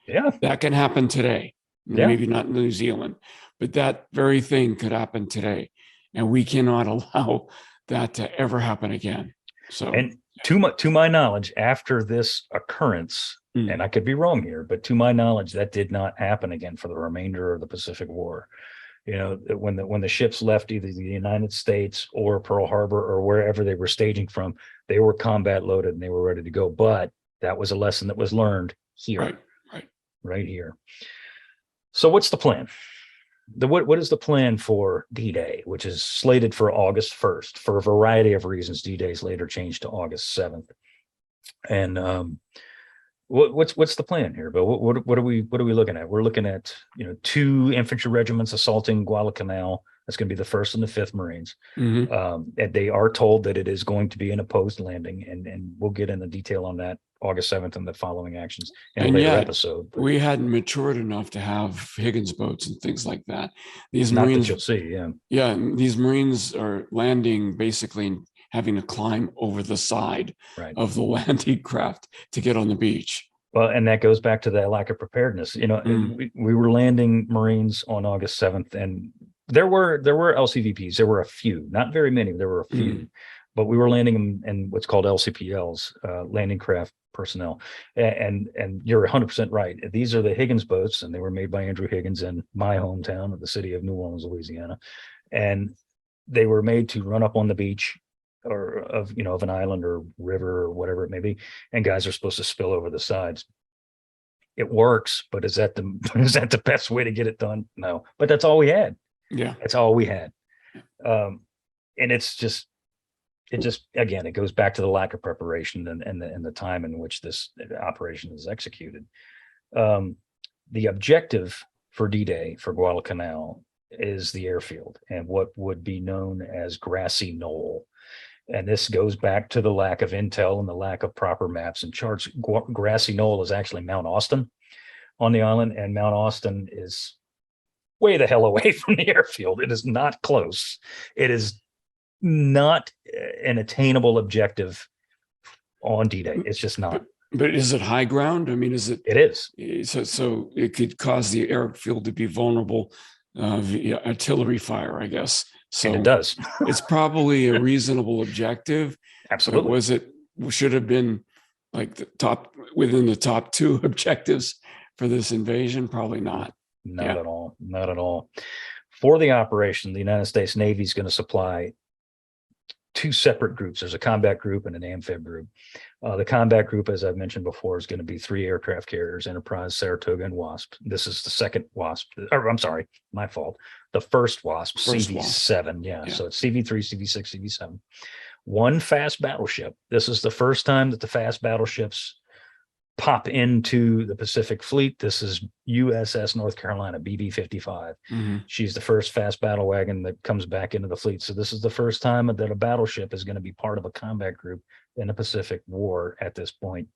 Yeah. That can happen today. Maybe not in New Zealand, but that very thing could happen today. And we cannot allow that to ever happen again. So, and to my knowledge, after this occurrence, and I could be wrong here, but to my knowledge, that did not happen again for the remainder of the Pacific War. When the ships left either the United States or Pearl Harbor or wherever they were staging from, they were combat loaded and they were ready to go. But that was a lesson that was learned here, right here. So what's the plan? What is the plan for D-Day, which is slated for August 1st? For a variety of reasons, D-Day is later changed to August 7th. And what's the plan here? But what are we looking at? We're looking at 2 infantry regiments assaulting Guadalcanal. That's going to be the 1st and the 5th Marines. And they are told that it is going to be an opposed landing, and we'll get into detail on that August 7th and the following actions in a later episode. But we hadn't matured enough to have Higgins boats and things like that. These not Marines, that you'll see, these Marines are landing basically and having to climb over the side of the landing craft to get on the beach. Well, and that goes back to that lack of preparedness. We were landing Marines on August 7th, and there were LCVPs. There were a few, not very many. There were a few, but we were landing them in what's called LCPLs, landing craft personnel. And you're 100% right. These are the Higgins boats, and they were made by Andrew Higgins in my hometown of the city of New Orleans, Louisiana. And they were made to run up on the beach or of an island or river or whatever it may be, and guys are supposed to spill over the sides. It works, but is that the best way to get it done? No, but that's all we had. Yeah, that's all we had. And it goes back to the lack of preparation and the time in which this operation is executed. The objective for D-Day for Guadalcanal is the airfield and what would be known as Grassy Knoll. And this goes back to the lack of intel and the lack of proper maps and charts. Grassy Knoll is actually Mount Austin on the island, and Mount Austin is way the hell away from the airfield. It is not close. It is not an attainable objective on D-Day. It's just not. But is it high ground? I mean, is it? It is. So it could cause the airfield to be vulnerable via artillery fire, I guess. So and it does. It's probably a reasonable objective. Absolutely. Should have been like within the top 2 objectives for this invasion? Probably not. Not at all. Not at all. For the operation, the United States Navy is going to supply 2 separate groups. There's a combat group and an amphib group. The combat group, as I've mentioned before, is going to be 3 aircraft carriers: Enterprise, Saratoga, and Wasp. This is the second Wasp. Or, I'm sorry, my fault. The first Wasp, CV7. Yeah, so it's CV3, CV6, CV7. 1 fast battleship. This is the first time that the fast battleships pop into the Pacific Fleet. This is USS North Carolina, BB-55. She's the first fast battle wagon that comes back into the fleet. So this is the first time that a battleship is going to be part of a combat group in the Pacific War at this point.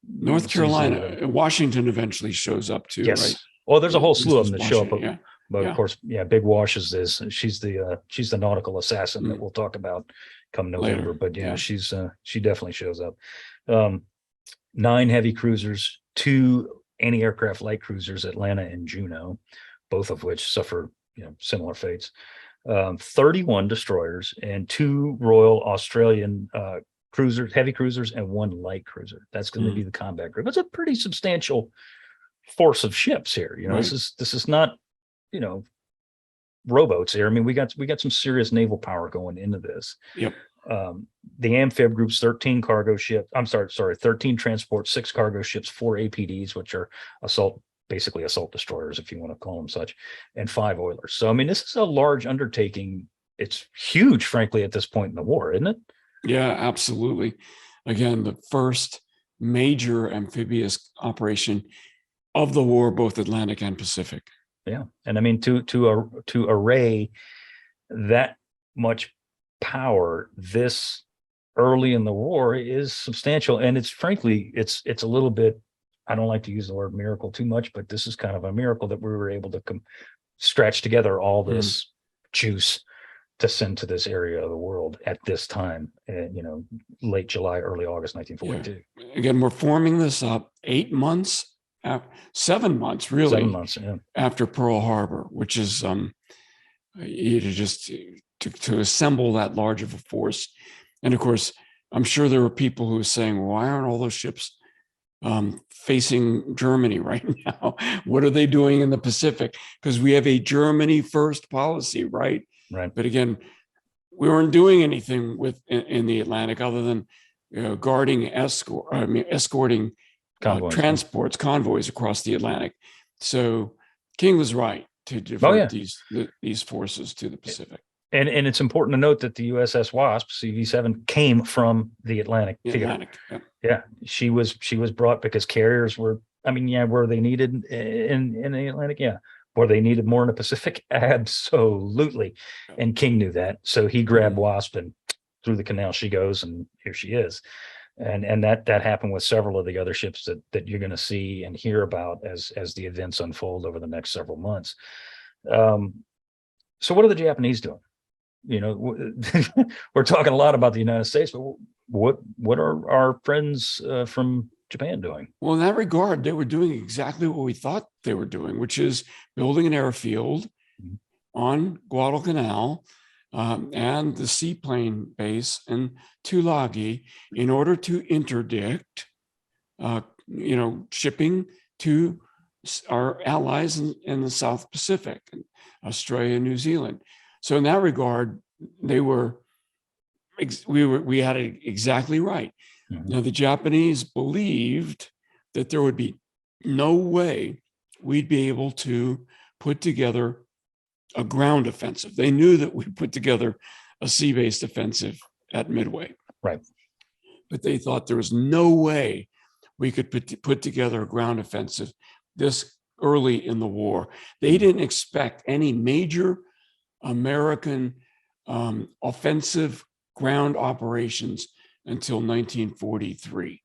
North Carolina, Washington eventually shows up too, right? Well, there's a whole slew of them that show up. But of course, Big Wash is she's the nautical assassin that we'll talk about come November. Later. But she definitely shows up. 9 heavy cruisers, 2 anti-aircraft light cruisers, Atlanta and Juneau, both of which suffered similar fates. 31 destroyers and 2 Royal Australian cruisers, heavy cruisers, and 1 light cruiser. That's going to be the combat group. It's a pretty substantial force of ships here. This is not rowboats here. I mean, we got some serious naval power going into this. Yep. The amphib group's 13 cargo ships. 13 transports, 6 cargo ships, 4 APDs, which are basically assault destroyers, if you want to call them such, and 5 oilers. So, I mean, this is a large undertaking. It's huge, frankly, at this point in the war, isn't it? Yeah, absolutely. Again, the first major amphibious operation of the war, both Atlantic and Pacific. Yeah, and I mean to array that much power this early in the war is substantial, and it's frankly it's a little bit. I don't like to use the word miracle too much, but this is kind of a miracle that we were able to stretch together all this juice to send to this area of the world at this time, late July, early August 1942. Yeah. Again, we're forming this up 8 months. 7 months, really. 7 months, yeah. After Pearl Harbor, which is just to assemble that large of a force. And of course, I'm sure there were people who were saying, well, why aren't all those ships facing Germany right now? What are they doing in the Pacific? Because we have a Germany first policy, right? Right. But again, we weren't doing anything in the Atlantic other than escorting convoys, convoys across the Atlantic. So King was right to divert these forces to the Pacific. And it's important to note that the USS Wasp, CV7, came from the Atlantic. Yeah, she was brought because carriers were. I mean, were they needed in the Atlantic? Yeah. Were they needed more in the Pacific? Absolutely. And King knew that, so he grabbed Wasp, and through the canal she goes, and here she is. And that happened with several of the other ships that you're going to see and hear about as the events unfold over the next several months. So what are the Japanese doing? We're talking a lot about the United States, but what are our friends from Japan doing? Well, in that regard, they were doing exactly what we thought they were doing, which is building an airfield on Guadalcanal and the seaplane base in Tulagi in order to interdict, shipping to our allies in the South Pacific, Australia and New Zealand. So in that regard, we had it exactly right. Now, the Japanese believed that there would be no way we'd be able to put together a ground offensive. They knew that we put together a sea-based offensive at Midway. Right. But they thought there was no way we could put together a ground offensive this early in the war. They didn't expect any major American offensive ground operations until 1943.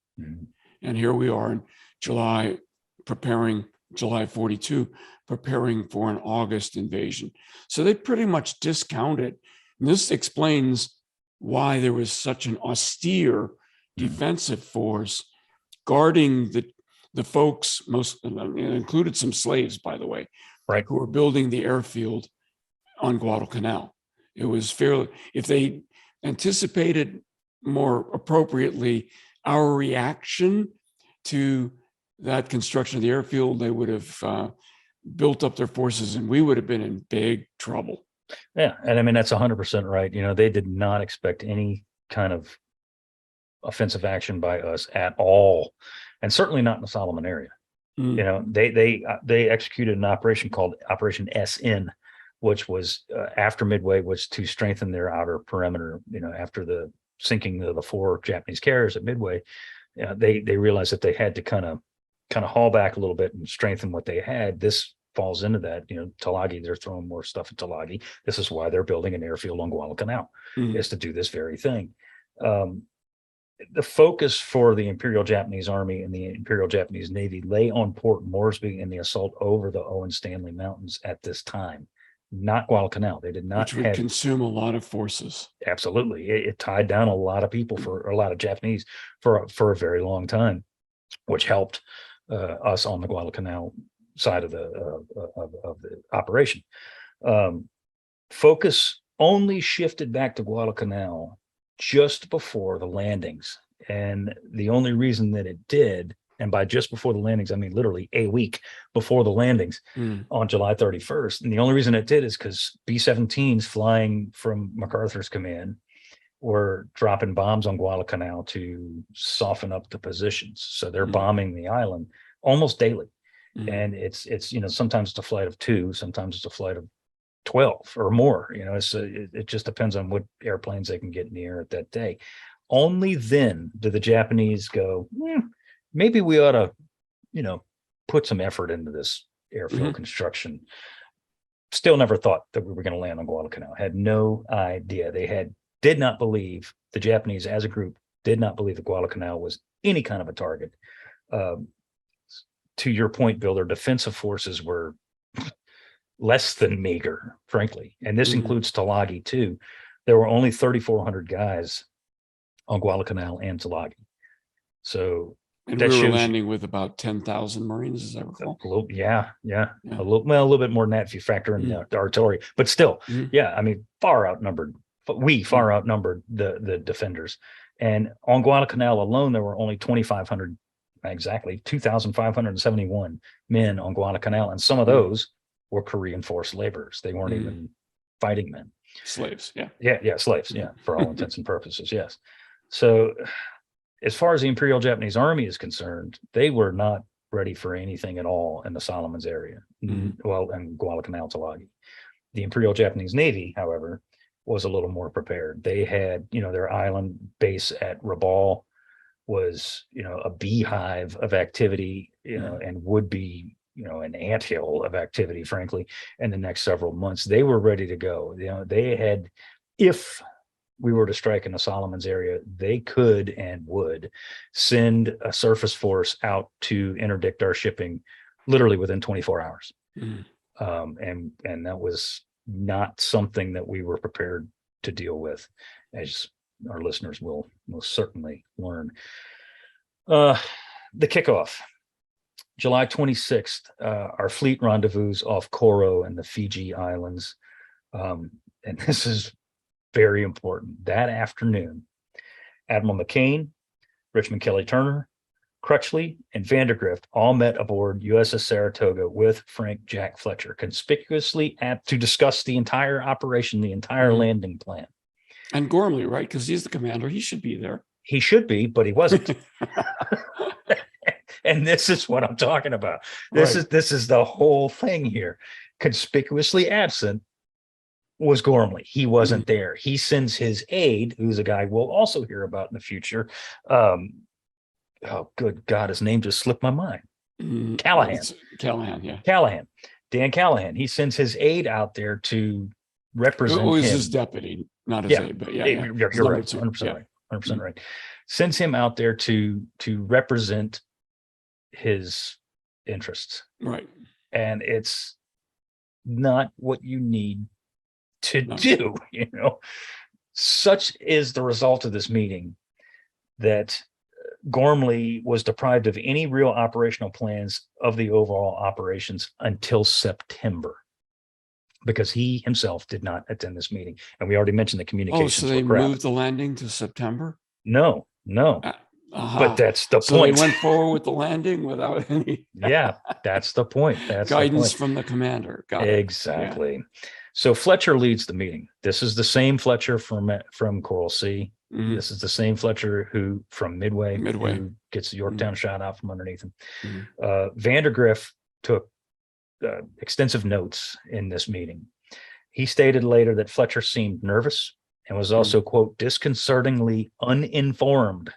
And here we are in July 42, preparing for an August invasion. So they pretty much discounted. And this explains why there was such an austere defensive force guarding the folks, most included some slaves, by the way, right, who were building the airfield on Guadalcanal. It was fairly, if they anticipated more appropriately our reaction to that construction of the airfield, they would have built up their forces, and we would have been in big trouble. Yeah, and I mean, that's 100% right. They did not expect any kind of offensive action by us at all, and certainly not in the Solomon area. They executed an operation called Operation SN, which was after Midway, was to strengthen their outer perimeter. After the sinking of the 4 Japanese carriers at Midway, they realized that they had to kind of haul back a little bit and strengthen what they had. This falls into that. Tulagi, they're throwing more stuff at Tulagi. This is why they're building an airfield on Guadalcanal, is to do this very thing. The focus for the Imperial Japanese Army and the Imperial Japanese Navy lay on Port Moresby and the assault over the Owen Stanley Mountains at this time, not Guadalcanal. They did not, which would consume a lot of forces. Absolutely. It tied down a lot of people, for a lot of Japanese for a very long time. which helped us on the Guadalcanal side of the operation. Focus only shifted back to Guadalcanal just before the landings. And the only reason that it did, and by just before the landings, I mean literally a week before the landings on July 31st. And the only reason it did is because B-17s flying from MacArthur's command were dropping bombs on Guadalcanal to soften up the positions. So they're bombing the island almost daily. And it's sometimes it's a flight of 2, sometimes it's a flight of 12 or more. It just depends on what airplanes they can get near at that day. Only then do the Japanese go, maybe we ought to, put some effort into this airfield construction. Still never thought that we were going to land on Guadalcanal. Had no idea. They did not believe, the Japanese as a group did not believe that Guadalcanal was any kind of a target. To your point, Bill, their defensive forces were less than meager, frankly. And this includes Tulagi too. There were only 3,400 guys on Guadalcanal and Tulagi. So and we were landing with about 10,000 Marines, as I recall. A little bit more than that if you factor in the artillery, but still, I mean, far outnumbered the defenders. And on Guadalcanal alone, there were only 2,500, exactly 2,571 men on Guadalcanal, and some of those were Korean forced laborers. They weren't even fighting men. Slaves, slaves, for all intents and purposes, yes. So as far as the Imperial Japanese Army is concerned, they were not ready for anything at all in the Solomons area, well, and Guadalcanal, Tulagi. The Imperial Japanese Navy, however, was a little more prepared. They had, their island base at Rabaul was, a beehive of activity, and would be, an anthill of activity, frankly, in the next several months. They were ready to go. They had, if we were to strike in the Solomons area, they could and would send a surface force out to interdict our shipping literally within 24 hours. And that was not something that we were prepared to deal with, as our listeners will most certainly learn. The kickoff, July 26th, our fleet rendezvous off Koro and the Fiji Islands. And this is very important. That afternoon, Admiral McCain, Richmond Kelly Turner, Crutchley, and Vandergrift all met aboard USS Saratoga with Frank Jack Fletcher, conspicuously apt to discuss the entire operation, the entire landing plan. And Gormley, right? Because he's the commander. He should be there. He should be, but he wasn't. And this is what I'm talking about. This is the whole thing here. Conspicuously absent was Gormley. He wasn't there. He sends his aide, who's a guy we'll also hear about in the future. Oh, good God, his name just slipped my mind. Callahan. Callahan. Dan Callahan. He sends his aide out there to represent him. His deputy, not his aide, but you're right. 100% right. 100% right. Sends him out there to represent his interests. Right. And it's not what you need to do, Such is the result of this meeting that Gormley was deprived of any real operational plans of the overall operations until September, because he himself did not attend this meeting. And we already mentioned the communications. Oh, so they moved the landing to September? No. But that's the point. So they went forward with the landing without any. Yeah, that's the point. That's guidance from the commander. Got it. Exactly. Yeah. So Fletcher leads the meeting. This is the same Fletcher from Coral Sea. This is the same Fletcher who from Midway who gets the Yorktown shot out from underneath him. Vandergrift took extensive notes in this meeting. He stated later that Fletcher seemed nervous and was also, quote, disconcertingly uninformed,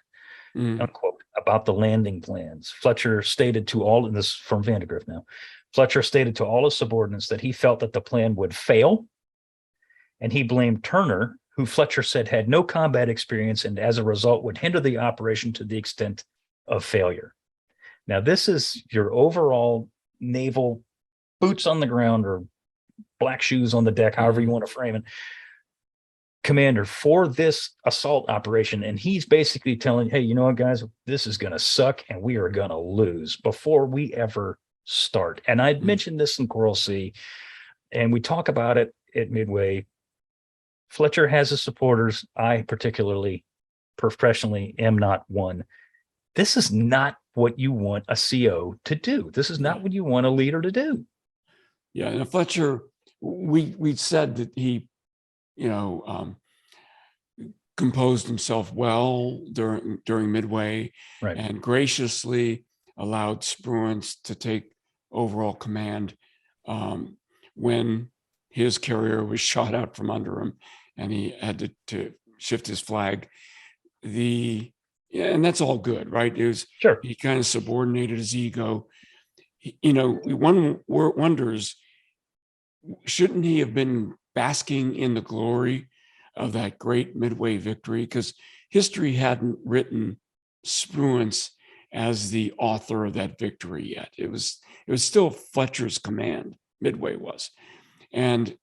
unquote, about the landing plans. Fletcher stated to all, and this from Vandergrift now, Fletcher stated to all his subordinates that he felt that the plan would fail, and he blamed Turner, who Fletcher said had no combat experience and as a result would hinder the operation to the extent of failure. Now, this is your overall naval boots on the ground or black shoes on the deck, however you want to frame it, commander for this assault operation. And he's basically telling, hey, you know what, guys, this is going to suck and we are going to lose before we ever start. And I mentioned this in Coral Sea, and we talk about it at Midway. Fletcher has his supporters. I particularly, professionally, am not one. This is not what you want a CO to do. This is not what you want a leader to do. Yeah, and Fletcher, we said that he, composed himself well during Midway, right, and graciously allowed Spruance to take overall command when his carrier was shot out from under him and he had to shift his flag. And that's all good, right? It was, sure. He kind of subordinated his ego. One wonders, shouldn't he have been basking in the glory of that great Midway victory? Because history hadn't written Spruance as the author of that victory yet. It was still Fletcher's command. Midway was, and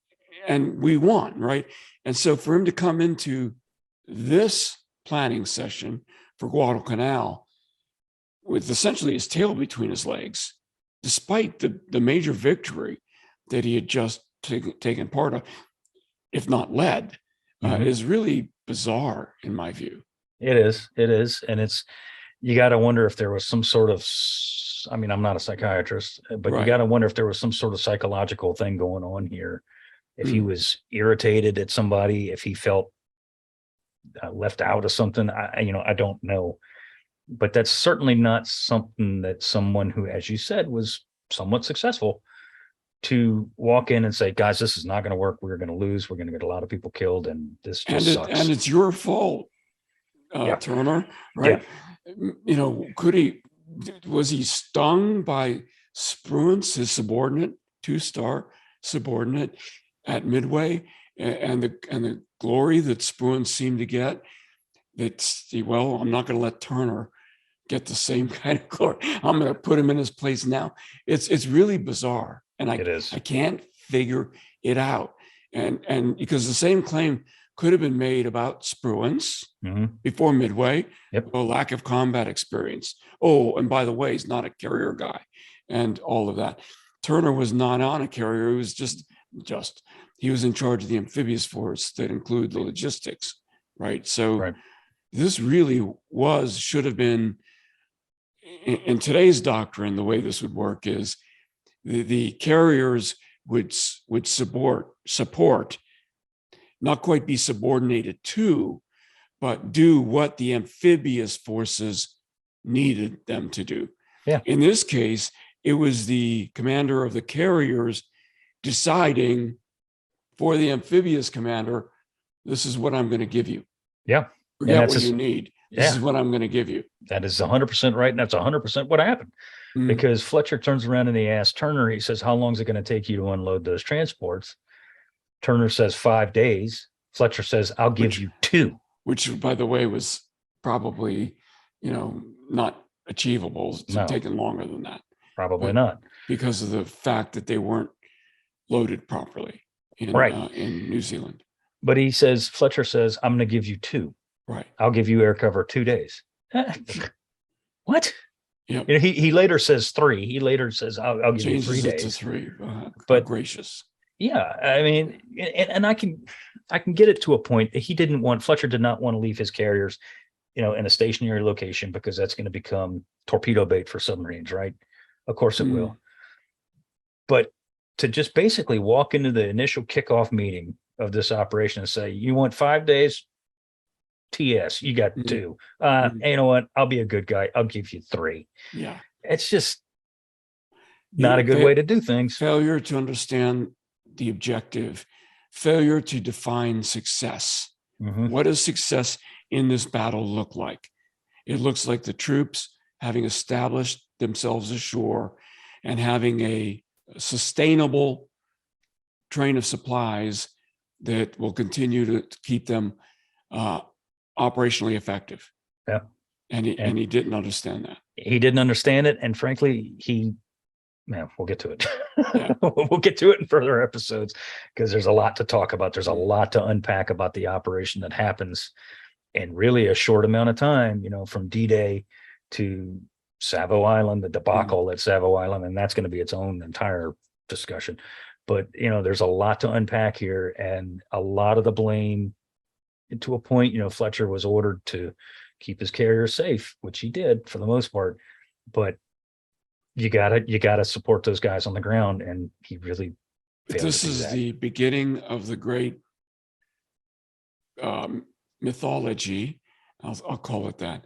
we won, right? And so for him to come into this planning session for Guadalcanal with essentially his tail between his legs, despite the major victory that he had just taken part of, if not led, is really bizarre in my view. It is. And you got to wonder if there was some sort of, I mean, I'm not a psychiatrist, but Right. You got to wonder if there was some sort of psychological thing going on here. If he was irritated at somebody, if he felt left out of something, I don't know. But that's certainly not something that someone who, as you said, was somewhat successful to walk in and say, guys, this is not going to work. We're going to lose. We're going to get a lot of people killed. And this just sucks. And it's your fault, Turner, right? Yeah. Was he stung by Spruance, his subordinate, 2-star subordinate at Midway, and the glory that Spruance seemed to get? I'm not going to let Turner get the same kind of glory. I'm going to put him in his place now. It's really bizarre, and I can't figure it out. And because the same claim could have been made about Spruance before Midway, a lack of combat experience. Oh, and by the way, he's not a carrier guy, and all of that. Turner was not on a carrier. He was just he was in charge of the amphibious force that include the logistics, right? So this really should have been, in today's doctrine, the way this would work is the carriers would support, not quite be subordinated to, but do what the amphibious forces needed them to do. Yeah. In this case, it was the commander of the carriers deciding for the amphibious commander, this is what I'm going to give you. Yeah. Forget what you need. This is what I'm going to give you. That is 100% right. And that's 100% what happened. Because Fletcher turns around and he asks Turner, he says, how long is it going to take you to unload those transports? Turner says 5 days. Fletcher says, I'll give you 2. Which, by the way, was probably, not achievable. It's taken longer than that. Probably not. Because of the fact that they weren't loaded properly in New Zealand. But Fletcher says, I'm going to give you 2. Right. I'll give you air cover 2 days. What? Yeah. He later says 3. He later says, I'll give you 3 days. To 3. But gracious. Yeah. I mean, and I can get it to a point that Fletcher did not want to leave his carriers, in a stationary location, because that's going to become torpedo bait for submarines, right? Of course it will. But to just basically walk into the initial kickoff meeting of this operation and say, you want 5 days? TS, you got 2. You know what? I'll be a good guy. I'll give you 3. Yeah. It's just not a good way to do things. Failure to understand the objective, failure to define success. What does success in this battle look like? It looks like the troops having established themselves ashore and having a sustainable train of supplies that will continue to keep them operationally effective. Yeah. And he didn't understand that. He didn't understand it. And frankly, he man, we'll get to it. Yeah. We'll get to it in further episodes because there's a lot to talk about. There's a lot to unpack about the operation that happens in really a short amount of time, from D-Day to Savo Island, the debacle at Savo Island, and that's going to be its own entire discussion. But, there's a lot to unpack here, and a lot of the blame, to a point, Fletcher was ordered to keep his carrier safe, which he did for the most part, but you gotta support those guys on the ground, and he really failed This to do is that. the beginning of the great mythology, I'll call it that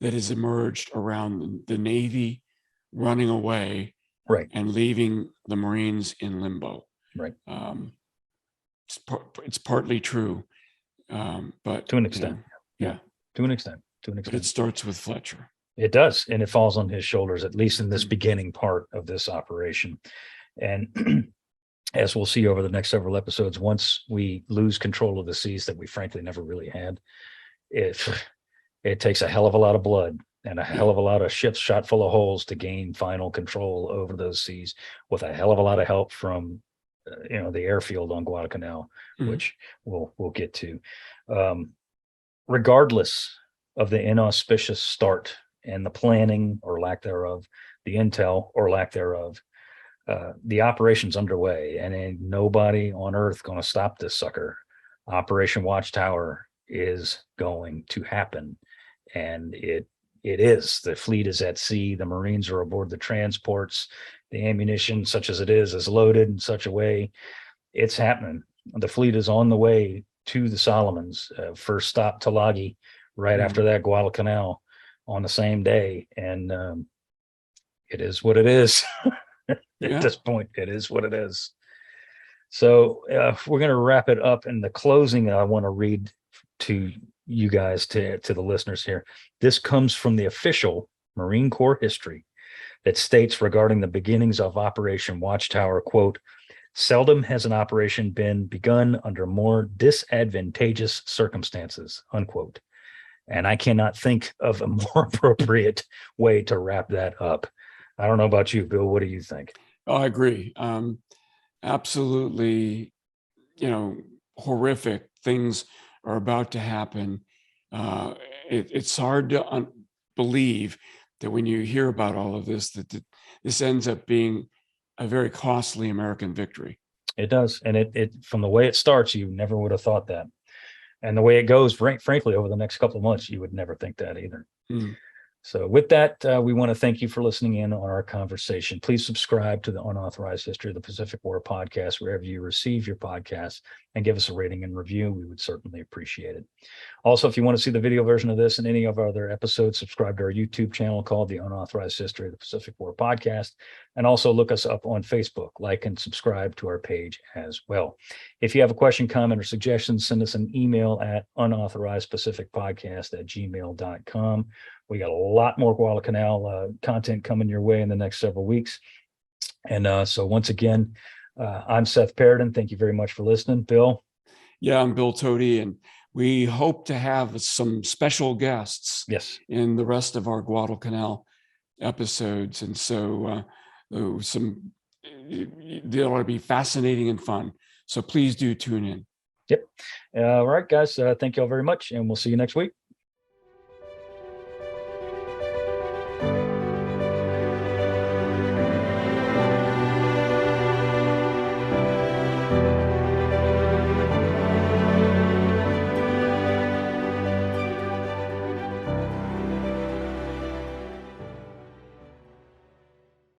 has emerged around the Navy running away, Right, and leaving the Marines in limbo. right, It's partly true, but to an extent. yeah, To an extent. but it starts with Fletcher. It does, and it falls on his shoulders, at least in this beginning part of this operation. And as we'll see over the next several episodes, once we lose control of the seas that we frankly never really had, it takes a hell of a lot of blood and a hell of a lot of ships shot full of holes to gain final control over those seas, with a hell of a lot of help from the airfield on Guadalcanal, which we'll get to. Regardless of the inauspicious start and the planning or lack thereof, the intel or lack thereof, the operation's underway, and ain't nobody on earth going to stop this sucker. Operation Watchtower is going to happen, and it is. The fleet is at sea. The Marines are aboard the transports. The ammunition, such as it is loaded in such a way. It's happening. The fleet is on the way to the Solomons. First stop Tulagi, right after that Guadalcanal, on the same day. And it is what it is. At this point, it is what it is. So we're going to wrap it up. In the closing, I want to read to you guys, to the listeners here. This comes from the official Marine Corps history that states regarding the beginnings of Operation Watchtower, quote, "Seldom has an operation been begun under more disadvantageous circumstances," unquote. And I cannot think of a more appropriate way to wrap that up. I don't know about you, Bill. What do you think? Oh, I agree. Absolutely, horrific things are about to happen. It's hard to believe that when you hear about all of this, that this ends up being a very costly American victory. It does. And it from the way it starts, you never would have thought that. And the way it goes, frankly, over the next couple of months, you would never think that either. So with that, we want to thank you for listening in on our conversation. Please subscribe to the Unauthorized History of the Pacific War podcast, wherever you receive your podcasts, and give us a rating and review. We would certainly appreciate it. Also, if you want to see the video version of this and any of our other episodes, subscribe to our YouTube channel called the Unauthorized History of the Pacific War podcast. And also look us up on Facebook, like and subscribe to our page as well. If you have a question, comment, or suggestion, send us an email at unauthorizedpacificpodcast@gmail.com. We got a lot more Guadalcanal content coming your way in the next several weeks. And so once again, I'm Seth Perrodin. Thank you very much for listening. Bill? Yeah, I'm Bill Tody, and we hope to have some special guests in the rest of our Guadalcanal episodes. And so they ought to be fascinating and fun. So please do tune in. Yep. All right, guys. Thank you all very much, and we'll see you next week.